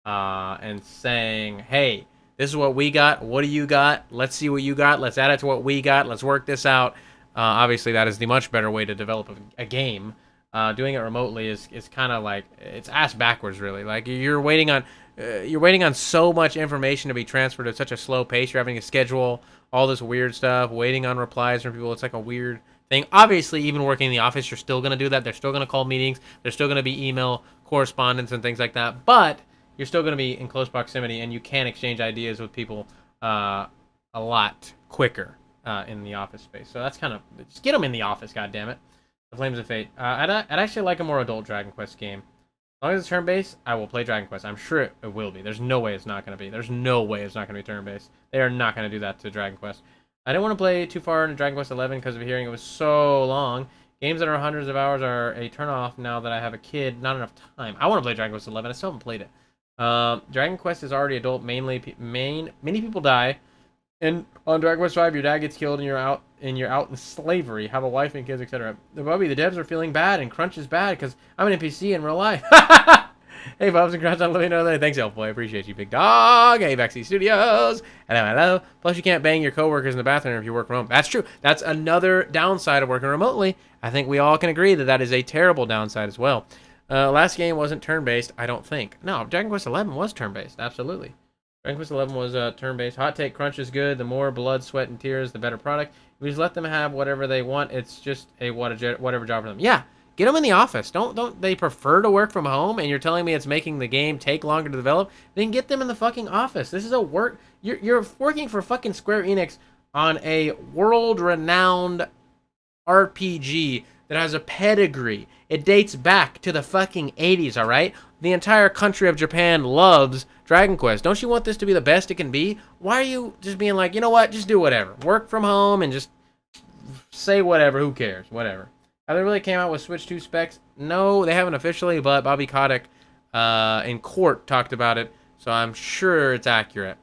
and saying, hey, this is what we got. What do you got? Let's see what you got. Let's add it to what we got. Let's work this out. Obviously, that is the much better way to develop a game. Doing it remotely is kind of like, it's ass backwards, really. Like you're waiting on so much information to be transferred at such a slow pace. You're having to schedule all this weird stuff, waiting on replies from people. It's like a weird thing. Obviously, even working in the office, you're still going to do that. They're still going to call meetings. There's still going to be email correspondence and things like that. But you're still going to be in close proximity, and you can exchange ideas with people a lot quicker in the office space. So that's kind of, just get them in the office, goddammit. The Flames of Fate. I'd actually like a more adult Dragon Quest game. As long as it's turn-based, I will play Dragon Quest. I'm sure it will be. There's no way it's not going to be. There's no way it's not going to be turn-based. They are not going to do that to Dragon Quest. I didn't want to play too far into Dragon Quest 11 because of hearing it was so long. Games that are hundreds of hours are a turn-off now that I have a kid. Not enough time. I want to play Dragon Quest 11. I still haven't played it. Dragon Quest is already adult. Many people die. And on Dragon Quest 5, your dad gets killed and you're out in slavery, have a wife and kids, etc. Bubby, the devs are feeling bad and crunch is bad because I'm an NPC in real life. Hey, Bubs, congrats on living another day. Thanks, Elf Boy. I appreciate you, big dog. Hey, Backseat Studios. Hello. Plus, you can't bang your coworkers in the bathroom if you work from home. That's true. That's another downside of working remotely. I think we all can agree that is a terrible downside as well. Last game wasn't turn-based, I don't think. No, Dragon Quest 11 was turn-based, absolutely. Dragon Quest 11 was turn-based. Hot take, crunch is good. The more blood, sweat, and tears, the better product. If we just let them have whatever they want, it's just a whatever job for them. Yeah, get them in the office. Don't they prefer to work from home? And you're telling me it's making the game take longer to develop? Then get them in the fucking office. This is a work. You're working for fucking Square Enix on a world-renowned RPG that has a pedigree. It dates back to the fucking 80s, alright? The entire country of Japan loves Dragon Quest. Don't you want this to be the best it can be? Why are you just being like, you know what, just do whatever. Work from home and just say whatever, who cares, whatever. Have they really came out with Switch 2 specs? No, they haven't officially, but Bobby Kotick in court talked about it, so I'm sure it's accurate.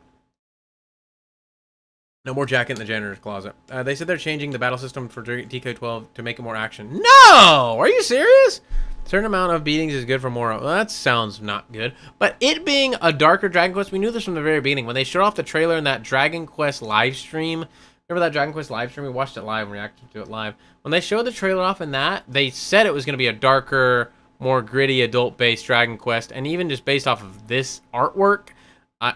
No more jacket in the janitor's closet. They said they're changing the battle system for DK12 to make it more action. No! Are you serious? A certain amount of beatings is good for more. Well, that sounds not good. But it being a darker Dragon Quest, we knew this from the very beginning. When they showed off the trailer in that Dragon Quest live stream, remember that Dragon Quest live stream? We watched it live and reacted to it live. When they showed the trailer off in that, they said it was going to be a darker, more gritty, adult-based Dragon Quest. And even just based off of this artwork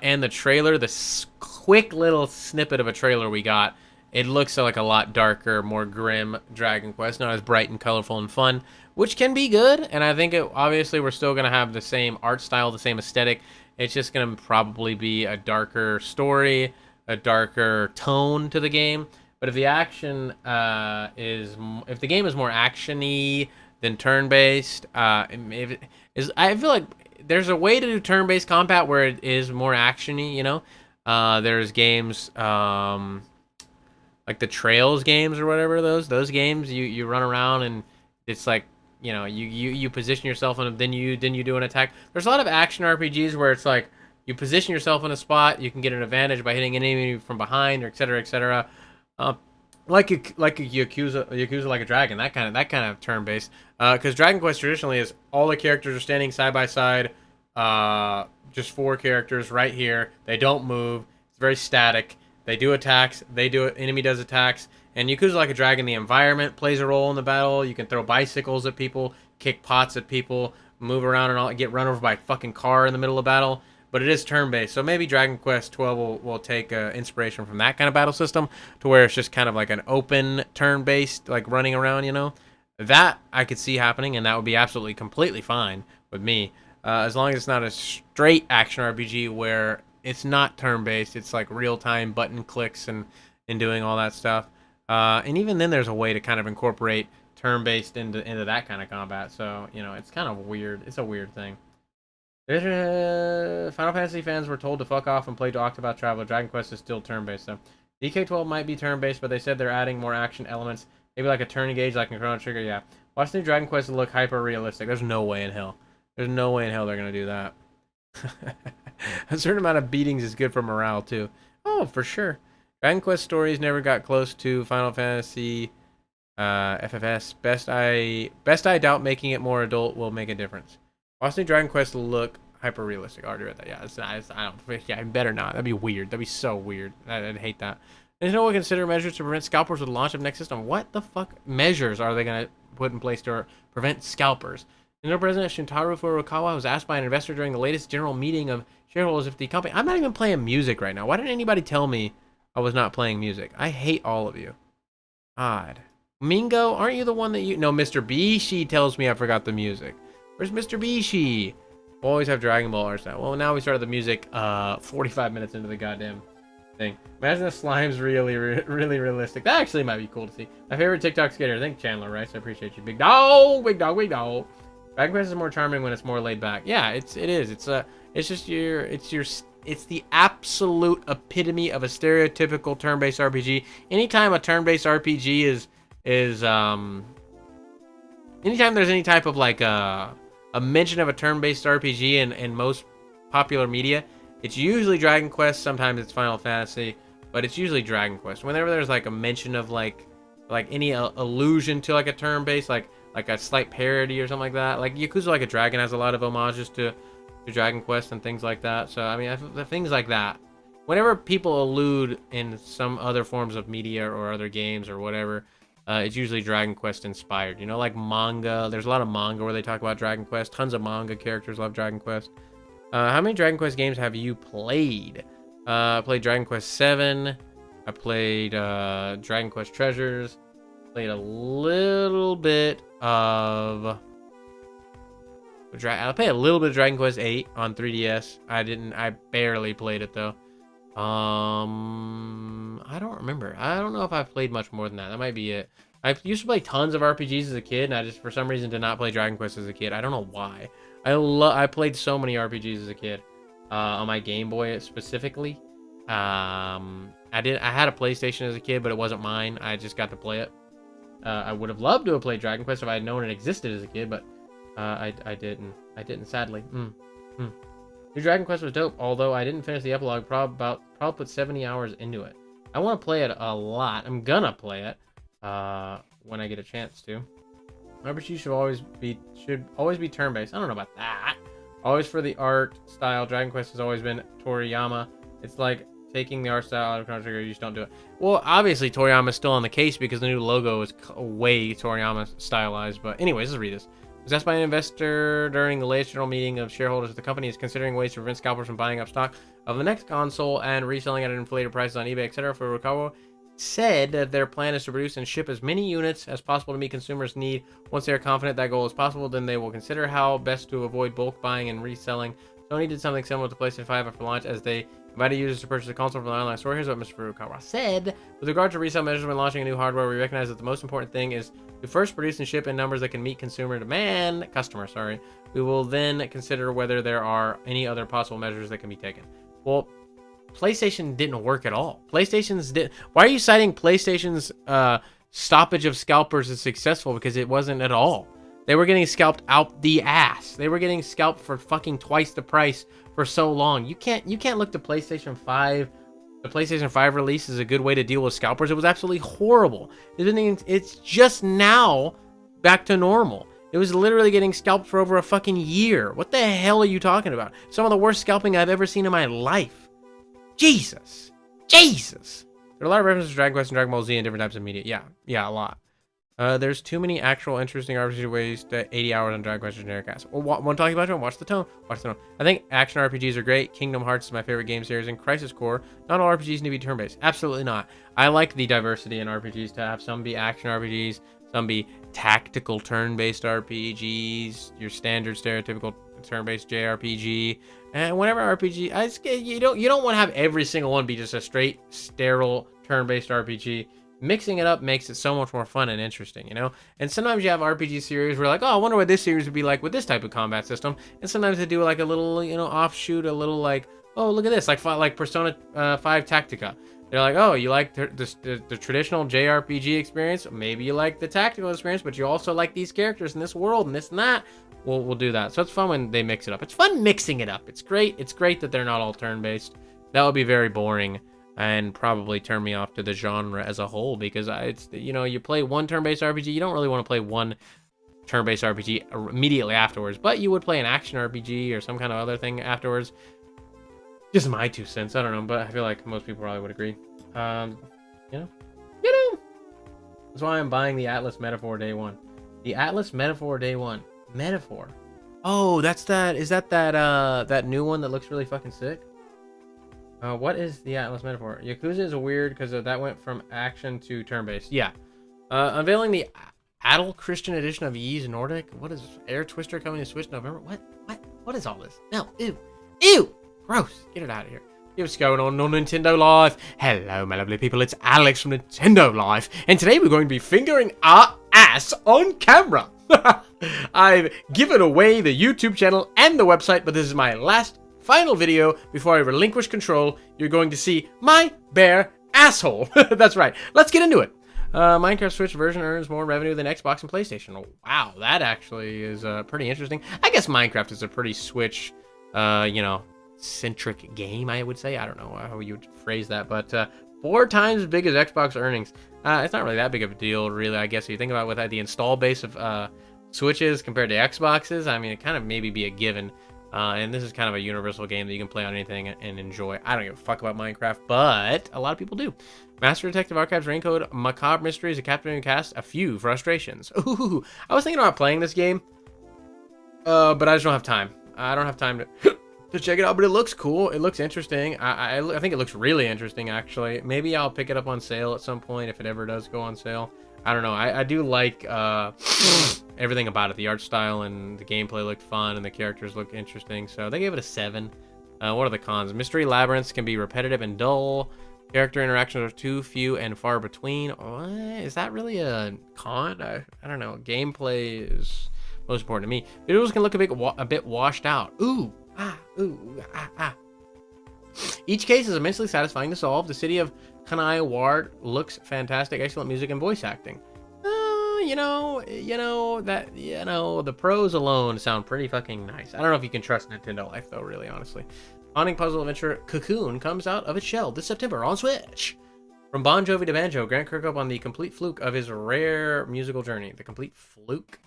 and the trailer, the quick little snippet of a trailer we got, it looks like a lot darker, more grim Dragon Quest, not as bright and colorful and fun, which can be good. And I think obviously we're still going to have the same art style, the same aesthetic. It's just going to probably be a darker story, a darker tone to the game. But if the action if the game is more actiony than turn-based, I feel like there's a way to do turn-based combat where it is more actiony, you know? There's games like the Trails games or whatever, those games you run around and it's like, you know, you position yourself and then you do an attack. There's a lot of action RPGs where it's like you position yourself in a spot, you can get an advantage by hitting an enemy from behind, or et cetera, et cetera. Like a Yakuza Like a Dragon, that kind of turn-based. Because Dragon Quest traditionally is all the characters are standing side by side, just 4 characters right here. They don't move. It's very static. They do attacks. Enemy does attacks. And Yakuza Like a Dragon, the environment plays a role in the battle. You can throw bicycles at people, kick pots at people, move around and all, get run over by a fucking car in the middle of battle. But it is turn-based, so maybe Dragon Quest 12 will take inspiration from that kind of battle system to where it's just kind of like an open turn-based, like running around, you know? That I could see happening, and that would be absolutely completely fine with me. As long as it's not a straight action RPG where it's not turn-based, it's like real-time button clicks and doing all that stuff. And even then there's a way to kind of incorporate turn-based into that kind of combat, so, you know, it's kind of weird. It's a weird thing. Final Fantasy fans were told to fuck off and play to Octopath Traveler. Dragon Quest is still turn-based, so DK12 might be turn-based, but they said they're adding more action elements. Maybe like a turn engage, like a Chrono Trigger. Yeah. Watch the new Dragon Quest look hyper-realistic. There's no way in hell. There's no way in hell they're gonna do that. A certain amount of beatings is good for morale too. Oh, for sure. Dragon Quest stories never got close to Final Fantasy FFS. Best I doubt making it more adult will make a difference. Watch the Dragon Quest look hyper realistic. I already read that. Yeah, I don't. Yeah, better not. That'd be weird. That'd be so weird. I'd hate that. There's no way to consider measures to prevent scalpers with the launch of next system. What the fuck measures are they gonna put in place to prevent scalpers? Nintendo President Shintaro Furukawa was asked by an investor during the latest general meeting of shareholders if the company. I'm not even playing music right now. Why didn't anybody tell me I was not playing music? I hate all of you. Odd. Mingo, aren't you the one that you? No, Mr. Bishi tells me I forgot the music. Where's Mr. Bishi? We'll always have Dragon Ball art style. Well, now we started the music 45 minutes into the goddamn thing. Imagine the slime's really realistic. That actually might be cool to see. My favorite TikTok skater. Thank Chandler Rice. I appreciate you. Big dog, big dog, big dog. Dragon Quest is more charming when it's more laid back. Yeah, it is. It's the absolute epitome of a stereotypical turn-based RPG. Anytime a turn-based RPG anytime there's any type of like a mention of a turn-based RPG in most popular media, it's usually Dragon Quest. Sometimes it's Final Fantasy, but it's usually Dragon Quest. Whenever there's like a mention of like any allusion to like a turn-based, like a slight parody or something like that, like Yakuza Like a Dragon has a lot of homages to Dragon Quest and things like that. So I mean, things like that. Whenever people allude in some other forms of media or other games or whatever, it's usually Dragon Quest inspired. You know, like manga. There's a lot of manga where they talk about Dragon Quest. Tons of manga characters love Dragon Quest. How many Dragon Quest games have you played? I played Dragon Quest 7. I played Dragon Quest Treasures. Played a little bit of... I played a little bit of Dragon Quest 8 on 3DS. I barely played it though. I don't remember. I don't know if I've played much more than that. That might be it. I used to play tons of RPGs as a kid, and I just, for some reason, did not play Dragon Quest as a kid. I don't know why. I played so many RPGs as a kid, on my Game Boy specifically. I had a PlayStation as a kid, but it wasn't mine. I just got to play it. I would have loved to have played Dragon Quest if I had known it existed as a kid, but I didn't. I didn't, sadly. New Dragon Quest was dope, although I didn't finish the epilogue. Probably put 70 hours into it. I want to play it a lot. I'm gonna play it when I get a chance to. RPGs should always be turn-based. I don't know about that. Always for the art style. Dragon Quest has always been Toriyama. It's like taking the art style out of Chrono Trigger. You just don't do it. Well, obviously Toriyama's still on the case because the new logo is way Toriyama stylized. But anyways, let's read this. Possessed by an investor during the latest general meeting of shareholders, the company is considering ways to prevent scalpers from buying up stock of the next console and reselling at inflated prices on eBay, etc. Furukawa said that their plan is to produce and ship as many units as possible to meet consumers' need. Once they are confident that goal is possible, then they will consider how best to avoid bulk buying and reselling. Sony did something similar to PlayStation 5 after launch, as they invited users to purchase a console from the online store. Here's what Mr. Furukawa said. With regard to resale measures when launching a new hardware, we recognize that the most important thing is to first produce and ship in numbers that can meet customer demand. We will then consider whether there are any other possible measures that can be taken. Well, PlayStation didn't work at all. Why are you citing PlayStation's stoppage of scalpers as successful? Because it wasn't at all. They were getting scalped out the ass. They were getting scalped for fucking twice the price for so long. You can't look to PlayStation 5. The PlayStation 5 release is a good way to deal with scalpers. It was absolutely horrible. It's just now back to normal. It was literally getting scalped for over a fucking year. What the hell are you talking about? Some of the worst scalping I've ever seen in my life. Jesus. There are a lot of references to Dragon Quest and Dragon Ball Z and different types of media. Yeah, a lot. There's too many actual interesting RPG ways to 80 hours on Dragon Quest generic ass. Well, want to talk about it? Watch the tone. I think action RPGs are great. Kingdom Hearts is my favorite game series, and Crisis Core. Not all RPGs need to be turn-based. Absolutely not. I like the diversity in RPGs to have some be action RPGs, some be tactical turn-based RPGs, your standard stereotypical turn-based JRPG, and whatever RPG. You don't want to have every single one be just a straight sterile turn-based RPG. Mixing it up makes it so much more fun and interesting, you know? And sometimes you have RPG series where like, oh, I wonder what this series would be like with this type of combat system. And sometimes they do like a little, offshoot, a little like, oh, look at this, like Persona 5 Tactica. They're like, oh, you like the traditional JRPG experience? Maybe you like the tactical experience, but you also like these characters in this world and this and that. We'll do that. So it's fun when they mix it up. It's fun mixing it up. It's great that they're not all turn-based. That would be very boring and probably turn me off to the genre as a whole, because you play one turn-based RPG, you don't really want to play one turn-based RPG immediately afterwards, but you would play an action RPG or some kind of other thing afterwards. Just my 2 cents, I don't know, but I feel like most people probably would agree. That's why I'm buying the Atlas Metaphor Day 1. The Atlas Metaphor Day 1. Metaphor. Oh, is that new one that looks really fucking sick? What is the Atlas Metaphor? Yakuza is weird because that went from action to turn-based. Yeah. Unveiling the Adult Christian edition of Ys Nordic. What is Air Twister coming to Switch November? What is all this? No, ew, gross. Get it out of here. What's going on Nintendo Life? Hello, my lovely people. It's Alex from Nintendo Life, and today we're going to be fingering our ass on camera. I've given away the YouTube channel and the website, but this is my final video before I relinquish control. You're going to see my bare asshole. That's right. Let's get into it. Minecraft Switch version earns more revenue than Xbox and PlayStation. Oh, wow, that actually is pretty interesting. I guess Minecraft is a pretty Switch, centric game, I would say. I don't know how you would phrase that, but 4 times as big as Xbox earnings. It's not really that big of a deal, really. I guess if you think about it, with the install base of Switches compared to Xboxes, I mean, it kind of maybe be a given. And this is kind of a universal game that you can play on anything and enjoy. I don't give a fuck about Minecraft, but a lot of people do. Master Detective Archives Raincoat, Macabre Mysteries, a captivating cast, a few frustrations. Ooh, I was thinking about playing this game, but I just don't have time. I don't have time to check it out, but it looks cool. It looks interesting. I think it looks really interesting, actually. Maybe I'll pick it up on sale at some point if it ever does go on sale. I don't know. I do like everything about it. The art style and the gameplay looked fun, and the characters look interesting. So they gave it a 7. What are the cons? Mystery labyrinths can be repetitive and dull. Character interactions are too few and far between. What? Is that really a con? I don't know. Gameplay is most important to me. Visuals can look a bit washed out. Ooh. Each case is immensely satisfying to solve. The city of Kanai Ward looks fantastic. Excellent music and voice acting. The pros alone sound pretty fucking nice. I don't know if you can trust Nintendo Life though, really, honestly. Haunting puzzle adventure Cocoon comes out of its shell this September on Switch. From Bon Jovi to Banjo, Grant Kirkhope on the complete fluke of his rare musical journey. The complete fluke?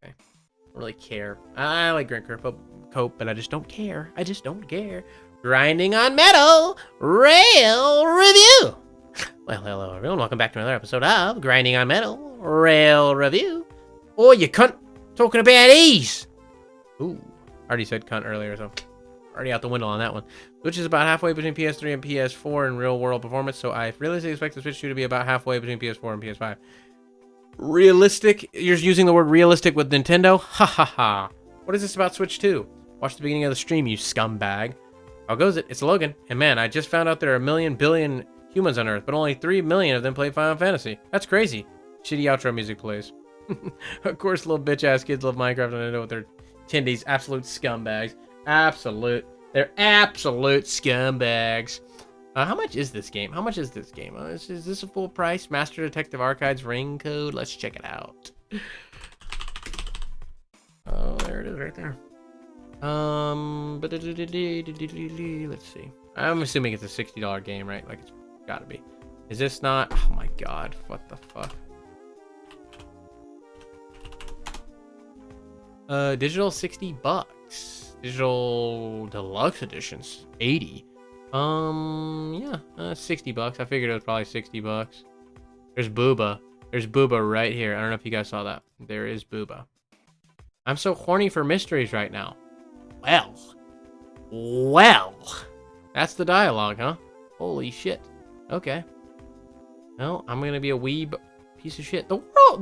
Okay. I don't really care. I like Grant Kirkhope, but I just don't care. I just don't care. Grinding on Metal Rail Review. Well, hello everyone. Welcome back to another episode of Grinding on Metal Rail Review. Oh, you cunt. Talking about ease. Ooh. Already said cunt earlier, so already out the window on that one. Switch is about halfway between PS3 and PS4 in real world performance, so I realistically expect the Switch 2 to be about halfway between PS4 and PS5. Realistic? You're using the word realistic with Nintendo? Ha ha ha. What is this about Switch 2? Watch the beginning of the stream, you scumbag. How goes it? It's Logan. And man, I just found out there are 1 billion humans on Earth, but only 3 million of them play Final Fantasy. That's crazy. Shitty outro music plays. Of course, little bitch-ass kids love Minecraft and I know what they're tendies. Absolute scumbags. They're absolute scumbags. How much is this game? How much is this game? Is this a full price? Master Detective Archives Ring Code. Let's check it out. Oh, there it is right there. Let's see. I'm assuming it's a $60 game, right? Like, it's gotta be. Is this not? Oh my god. What the fuck? Digital $60. Digital deluxe editions 80. Yeah, $60. I figured it was probably $60. There's Booba. There's Booba right here. I don't know if you guys saw that. There is Booba. I'm so horny for mysteries right now. Well. That's the dialogue, huh? Holy shit. Okay. Well, I'm gonna be a weeb piece of shit. The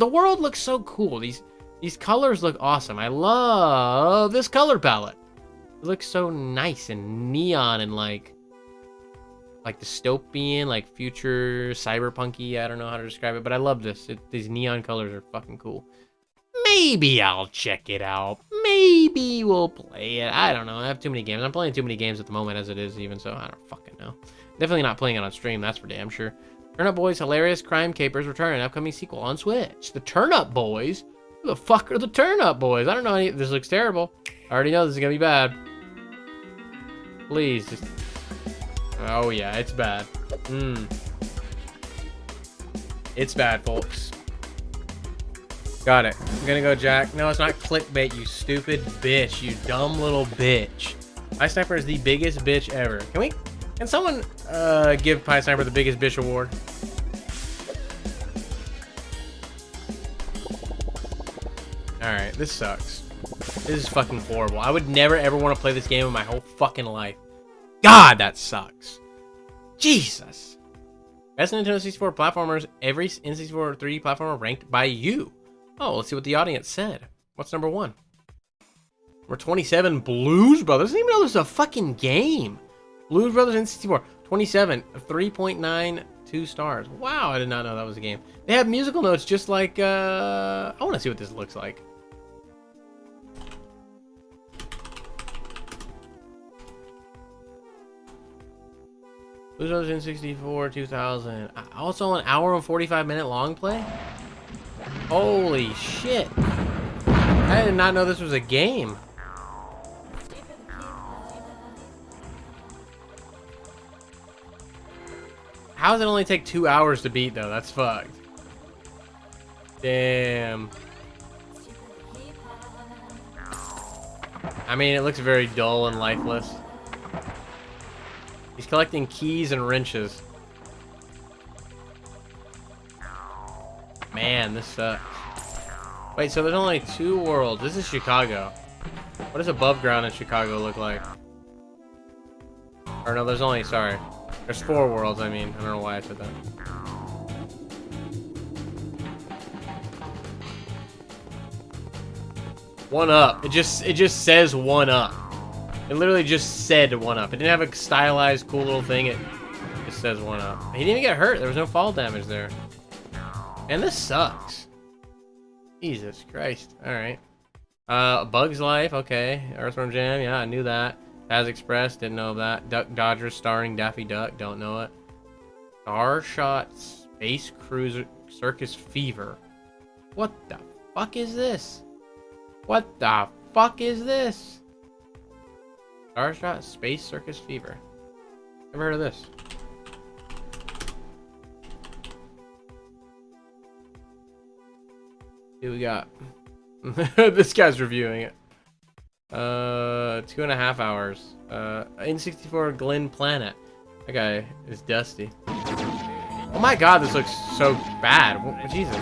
world looks so cool. These colors look awesome. I love this color palette. It looks so nice and neon and like dystopian, like future cyberpunky. I don't know how to describe it, but I love this. These neon colors are fucking cool. Maybe I'll check it out. Maybe we'll play it. I don't know. I have too many games. I'm playing too many games at the moment as it is even, so I don't fucking know. Definitely not playing it on stream, that's for damn sure. Turn Up Boys Hilarious Crime Capers return. Upcoming sequel on Switch. The Turn Up Boys? Who the fuck are the Turn Up Boys? I don't know. This looks terrible. I already know this is gonna be bad. Please, just... Oh yeah, it's bad. It's bad, folks. Got it. I'm gonna go Jack. No, it's not clickbait, you stupid bitch. You dumb little bitch. Pie Sniper is the biggest bitch ever. Can someone give Pie Sniper the biggest bitch award? Alright, this sucks. This is fucking horrible. I would never ever want to play this game in my whole fucking life. God, that sucks. Jesus. Best Nintendo 64 platformers. Every N64 3D platformer ranked by you. Oh, let's see what the audience said. What's number 1? Number 27, Blues Brothers. I didn't even know this was a fucking game. Blues Brothers N64. 27, 3.92 stars. Wow, I did not know that was a game. They have musical notes just like, I want to see what this looks like. Blues Brothers N64 2000. Also an hour and 45-minute long play? Holy shit. I did not know this was a game. How does it only take 2 hours to beat, though? That's fucked. Damn. I mean, it looks very dull and lifeless. He's collecting keys and wrenches. Man, this sucks. Wait, so there's only 2 worlds. This is Chicago. What does above ground in Chicago look like? Or no, there's only, sorry. There's 4 worlds, I mean. I don't know why I said that. One up. It just says one up. It literally just said one up. It didn't have a stylized, cool little thing. It just says one up. He didn't even get hurt. There was no fall damage there. And this sucks. Jesus Christ. Alright. Bug's Life. Okay. Earthworm Jim. Yeah, I knew that. Taz Express. Didn't know that. Duck Dodgers starring Daffy Duck. Don't know it. Starshot Space Cruiser Circus Fever. What the fuck is this? What the fuck is this? Starshot Space Circus Fever. Never heard of this. Who we got? This guy's reviewing it. 2.5 hours. N64 Glen Planet. That guy is dusty. Oh my god, this looks so bad. Jesus.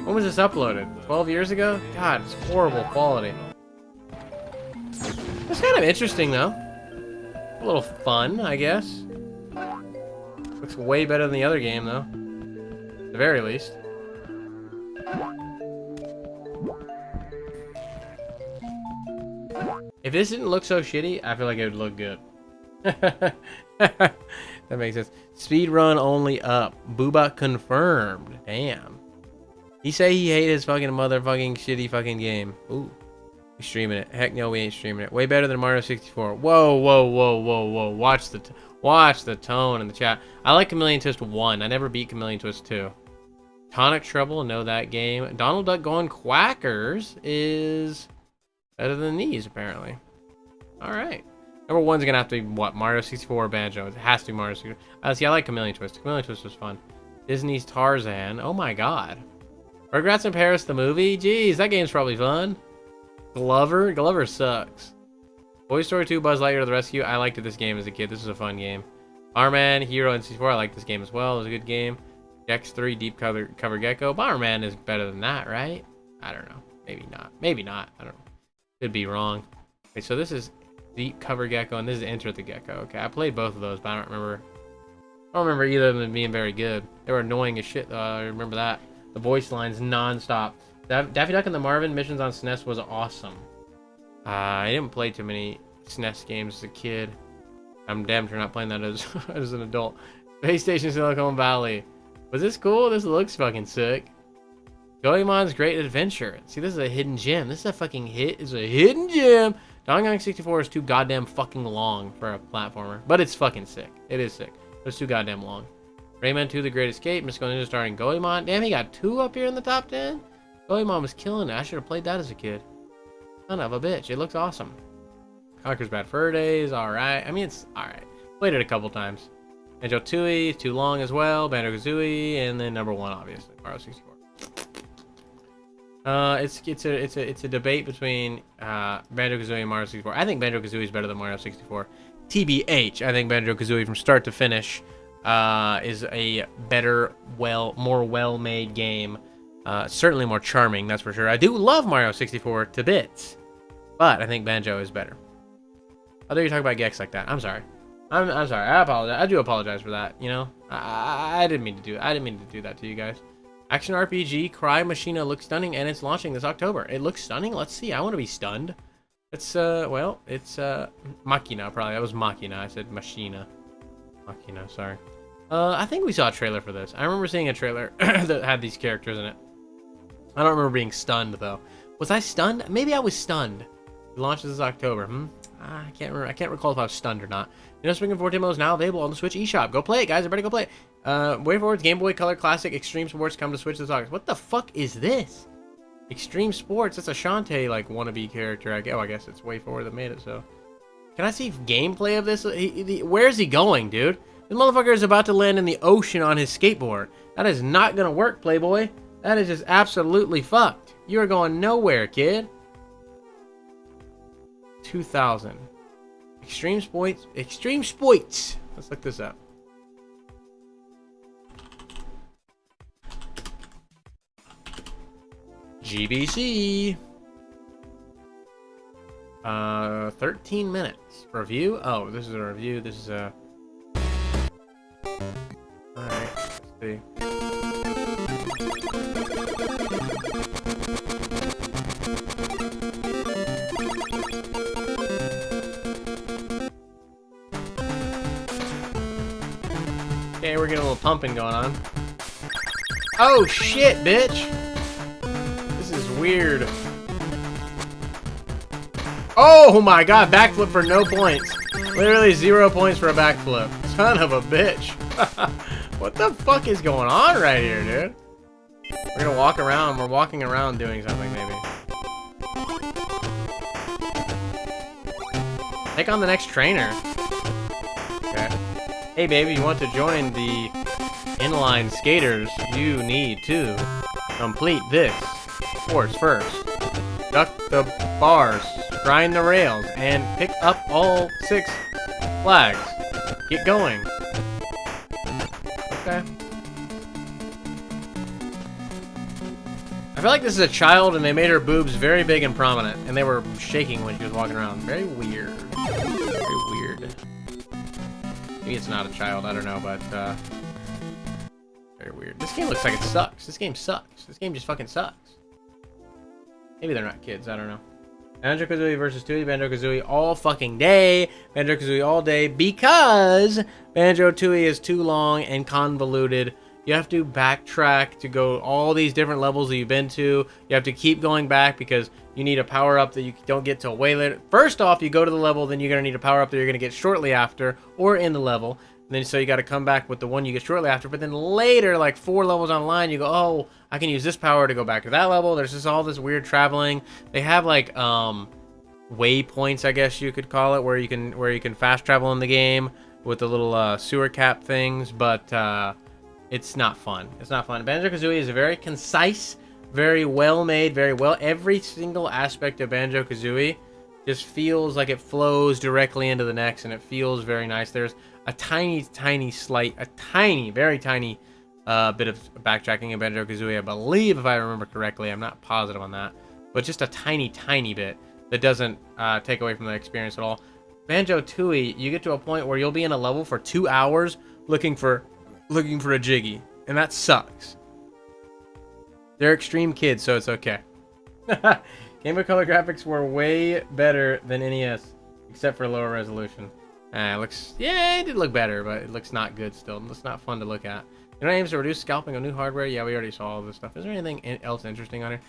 When was this uploaded? 12 years ago? God, it's horrible quality. It's kind of interesting though. A little fun, I guess. Looks way better than the other game though. At the very least. If this didn't look so shitty, I feel like it would look good. That makes sense. Speed run only up. Booba confirmed. Damn. He say he hate his fucking motherfucking shitty fucking game. Ooh. We streaming it. Heck no, we ain't streaming it. Way better than Mario 64. Whoa, whoa, whoa, whoa, whoa. Watch the tone in the chat. I like Chameleon Twist 1. I never beat Chameleon Twist 2. Tonic Trouble, know that game. Donald Duck Going Quackers is better than these, apparently. Alright. Number 1's gonna have to be, what, Mario 64 or Banjo? It has to be Mario 64. See, I like Chameleon Twist. Chameleon Twist was fun. Disney's Tarzan. Oh my god. Rugrats in Paris, the movie? Jeez, that game's probably fun. Glover? Glover sucks. Toy Story 2, Buzz Lightyear to the Rescue. I liked this game as a kid. This was a fun game. Bomberman, Hero N64. I like this game as well. It was a good game. X3, Deep Cover Gecko. Bomberman is better than that, right? I don't know. Maybe not. Maybe not. I don't know. Could be wrong. Okay, so this is Deep Cover Gecko, and this is Enter the Gecko. Okay, I played both of those, but I don't remember either of them being very good. They were annoying as shit, though. I remember that. The voice lines non-stop. Daffy Duck and the Marvin missions on SNES was awesome. I didn't play too many SNES games as a kid. I'm damn sure not playing that as, as an adult. Space Station Silicon Valley. Was this cool? This looks fucking sick. Goemon's Great Adventure. See, this is a hidden gem. This is a fucking hit. It's a hidden gem. Donkey Kong 64 is too goddamn fucking long for a platformer. But it's fucking sick. It is sick. But it's too goddamn long. Rayman 2 The Great Escape. Mystical Ninja starring Goemon. Damn, he got 2 up here in the top 10? Goemon was killing it. I should have played that as a kid. Son of a bitch. It looks awesome. Conker's Bad Fur Days. Alright. I mean, it's alright. Played it a couple times. Banjo-Tooie. Too long as well. Banjo-Kazooie. And then number 1, obviously. Mario 64. It's a debate between Banjo-Kazooie and Mario 64. I think Banjo-Kazooie is better than Mario 64. TBH, I think Banjo-Kazooie from start to finish is a better, more well-made game. Certainly more charming, that's for sure. I do love Mario 64 to bits, but I think Banjo is better. How dare you talk about Gex like that? I'm sorry. I'm sorry. I apologize. I do apologize for that. You know, I didn't mean to do. I didn't mean to do that to you guys. Action RPG Cry Machina looks stunning, and it's launching this October. It looks stunning. Let's see. I want to be stunned. It's well, it's Machina probably. That was Machina. I said Machina. Machina. Sorry. I think we saw a trailer for this. I remember seeing a trailer that had these characters in it. I don't remember being stunned though. Was I stunned? Maybe I was stunned. It launches this October. I can't remember. I can't recall if I was stunned or not. You know, Spring 4 demo is now available on the Switch eShop. Go play it, guys. Everybody go play it. Way Forward's Game Boy Color Classic Xtreme Sports come to Switch this August. What the fuck is this? Xtreme Sports? That's a Shantae, like, wannabe character. I guess it's Way Forward that made it, so. Can I see gameplay of this? Where's he going, dude? This motherfucker is about to land in the ocean on his skateboard. That is not gonna work, Playboy. That is just absolutely fucked. You are going nowhere, kid. 2000. Xtreme Sports. Xtreme Sports. Let's look this up. GBC. 13 minutes. Review? Oh, this is a review. This is a... Alright, let's see. Okay, we're getting a little pumping going on. Oh shit, bitch! This is weird. Oh my god, backflip for no points. Literally 0 points for a backflip. Son of a bitch. What the fuck is going on right here, dude? We're gonna walk around. We're walking around doing something, maybe. Take on the next trainer. Okay. Hey, baby, you want to join the inline skaters? You need to complete this course first. Duck the bars, grind the rails, and pick up all 6 flags. Get going. Okay. I feel like this is a child and they made her boobs very big and prominent, and they were shaking when she was walking around. Very weird. Very weird. Maybe it's not a child, I don't know, but very weird. This game looks like it sucks. This game sucks. This game just fucking sucks. Maybe they're not kids, I don't know. Banjo-Kazooie versus Tooie, Banjo-Kazooie all fucking day. Banjo-Kazooie all day because Banjo-Tooie is too long and convoluted. You have to backtrack to go all these different levels that you've been to. You have to keep going back because you need a power-up that you don't get till way later. First off, you go to the level, then you're going to need a power-up that you're going to get shortly after or in the level. And then so you got to come back with the one you get shortly after. But then later, like 4 levels online, you go, oh, I can use this power to go back to that level. There's just all this weird traveling. They have like waypoints, I guess you could call it, where you can fast travel in the game with the little sewer cap things. But it's not fun. It's not fun. Banjo-Kazooie is very concise, very well made, very well. Every single aspect of Banjo-Kazooie just feels like it flows directly into the next, and it feels very nice. There's a tiny, very tiny bit of backtracking in Banjo-Kazooie, I believe, if I remember correctly. I'm not positive on that, but just a tiny bit that doesn't take away from the experience at all. Banjo-Tooie, you get to a point where you'll be in a level for 2 hours looking for a Jiggy, and that sucks. They're extreme kids, so it's okay. Game Boy Color graphics were way better than NES, except for lower resolution. It looks, yeah, it did look better, but it looks not good still. It's not fun to look at. You know, aims to reduce scalping on new hardware. Yeah, we already saw all this stuff. Is there anything else interesting on here?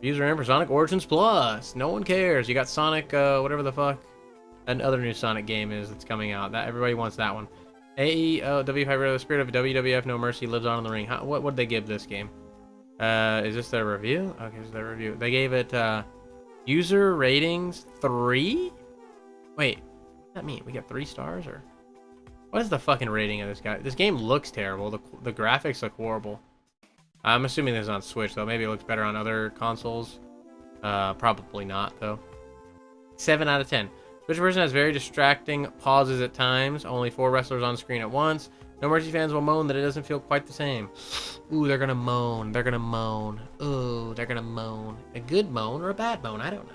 User name for Sonic Origins Plus. No one cares. You got Sonic, whatever the fuck that other new Sonic game is that's coming out. That everybody wants that one. AEW Hybrid, the spirit of WWF No Mercy lives on in the ring. What would they give this game? Is this their review? Okay, this is their review. They gave it user ratings 3. Wait, what does that mean? We got 3 stars, or what is the fucking rating of this guy? This game looks terrible. The graphics look horrible. I'm assuming this is on Switch though. Maybe it looks better on other consoles. Probably not though. 7 out of 10. Switch version has very distracting pauses at times. Only 4 wrestlers on screen at once. No Mercy fans will moan that it doesn't feel quite the same. Ooh, they're gonna moan. They're gonna moan. Ooh, they're gonna moan. A good moan or a bad moan? I don't know.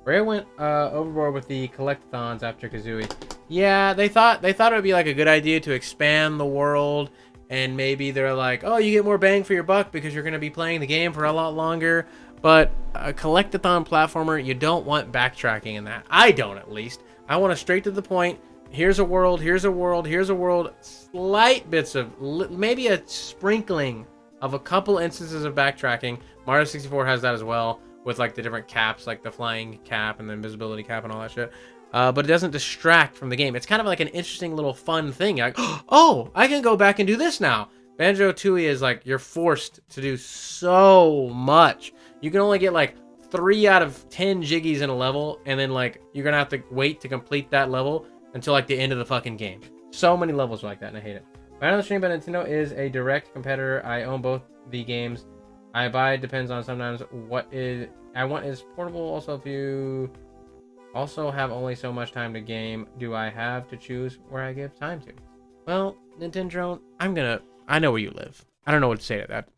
Rare went overboard with the collectathons after Kazooie. Yeah, they thought it would be like a good idea to expand the world, and maybe they're like, oh, you get more bang for your buck because you're gonna be playing the game for a lot longer. But a collectathon platformer, you don't want backtracking in that. I don't, at least. I want to straight to the point. Here's a world, here's a world, here's a world. Slight bits of, maybe a sprinkling of a couple instances of backtracking. Mario 64 has that as well, with like the different caps, like the flying cap and the invisibility cap and all that shit. But it doesn't distract from the game. It's kind of like an interesting little fun thing. You're like, oh, I can go back and do this now. Banjo-Tooie is like, you're forced to do so much. You can only get like 3 out of 10 jiggies in a level, and then like you're gonna have to wait to complete that level until like the end of the fucking game. So many levels like that, and I hate it. My on the stream by Nintendo is a direct competitor. I own both the games I buy. Depends on sometimes what is I want is portable. Also, if you also have only so much time to game, do I have to choose where I give time to? Well, Nintendo, I know where you live. I don't know what to say to that.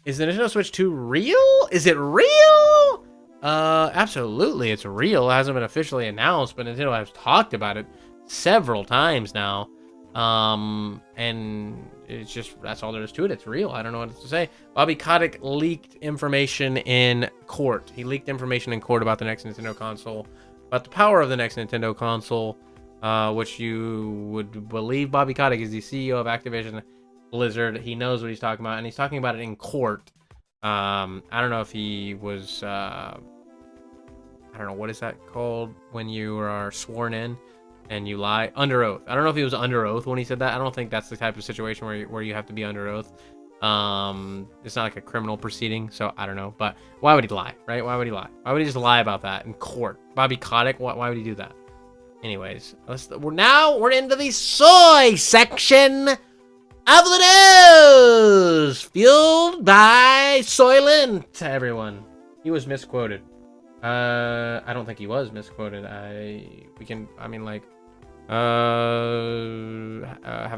Is the Nintendo Switch 2 real? Is it real? Absolutely, it's real. It hasn't been officially announced, but Nintendo has talked about it several times now. And it's just, that's all there is to it. It's real. I don't know what to say. Bobby Kotick leaked information in court. He leaked information in court about the next Nintendo console, about the power of the next Nintendo console, which you would believe Bobby Kotick is the CEO of Activision Blizzard. He knows what he's talking about, and he's talking about it in court. I don't know if he was, I don't know, what is that called when you are sworn in and you lie? Under oath. I don't know if he was under oath when he said that. I don't think that's the type of situation where you have to be under oath. It's not like a criminal proceeding, so I don't know. But why would he lie, right? Why would he lie? Why would he just lie about that in court? Bobby Kotick, why would he do that? Anyways, we're into the soy section of the news, fueled by Soylent. Everyone, he was misquoted. I don't think he was misquoted. Have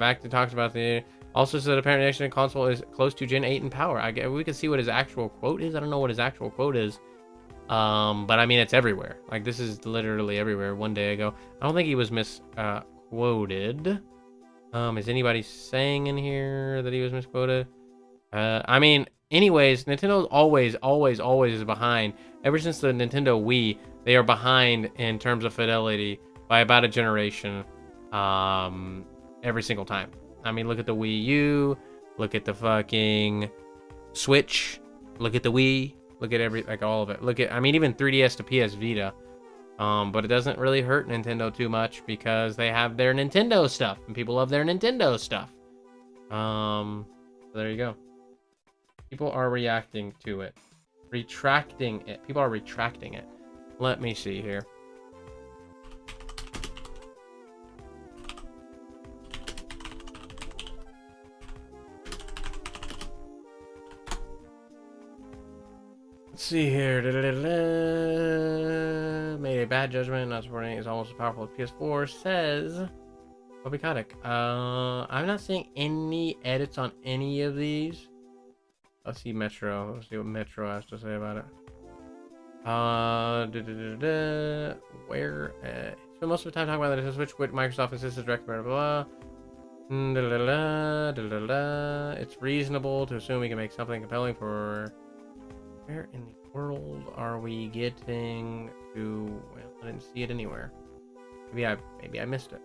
acted talks about the also said apparently next gen console is close to Gen 8 in power. We can see what his actual quote is. I don't know what his actual quote is. But I mean, it's everywhere. Like, this is literally everywhere. One day ago, I don't think he was misquoted. Is anybody saying in here that he was misquoted? I mean, anyways, Nintendo always is behind. Ever since the Nintendo Wii, they are behind in terms of fidelity by about a generation, every single time. I mean, look at the Wii U, look at the fucking Switch, look at the Wii, look at all of it. Look at, I mean, even 3DS to PS Vita. But it doesn't really hurt Nintendo too much because they have their Nintendo stuff and people love their Nintendo stuff. So there you go. People are reacting to it. Retracting it. People are retracting it. Let me see here. Let's see here. Made a bad judgment. Not supporting it is almost as powerful as PS4, says Bobby Kotick. I'm not seeing any edits on any of these. Let's see Metro. Let's see what Metro has to say about it. Where? So most of the time talking about the Switch with Microsoft Assistant Direct, blah blah blah. It's reasonable to assume we can make something compelling for. Where in the world are we getting to? Well, I didn't see it anywhere. Maybe I missed it.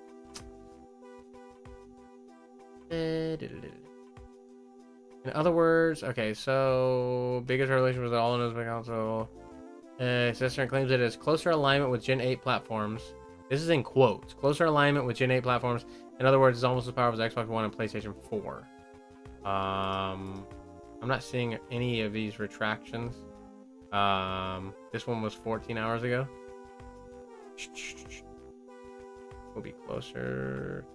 In other words, okay, so biggest relation with all knows by console. Sister claims it is closer alignment with Gen 8 platforms. This is in quotes. Closer alignment with Gen 8 platforms. In other words, it's almost as powerful as Xbox One and PlayStation 4. I'm not seeing any of these retractions. This one was 14 hours ago. We'll be closer.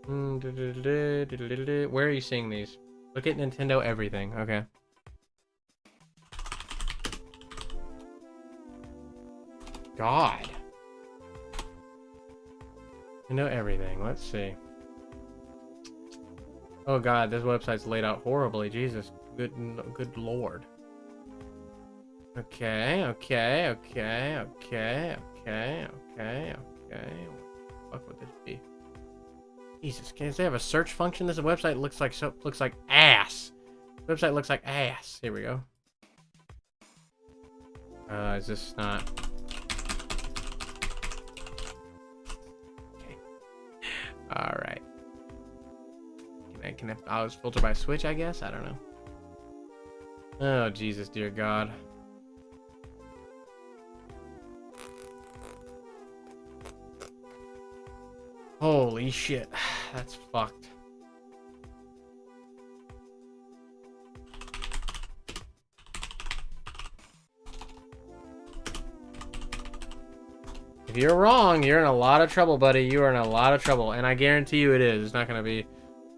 Where are you seeing these? Look at Nintendo everything. Okay. God. Nintendo everything. Let's see. Oh God, this website's laid out horribly. Jesus, good Lord. Okay. What the fuck would this be? Jesus, can they have a search function? This website looks like ass. This website looks like ass. Here we go. Is this not? Okay. All right. Can I was filter by Switch? I guess I don't know. Oh Jesus, dear God. Holy shit, that's fucked. If you're wrong, you're in a lot of trouble, buddy. You are in a lot of trouble, and I guarantee you it is. It's not gonna be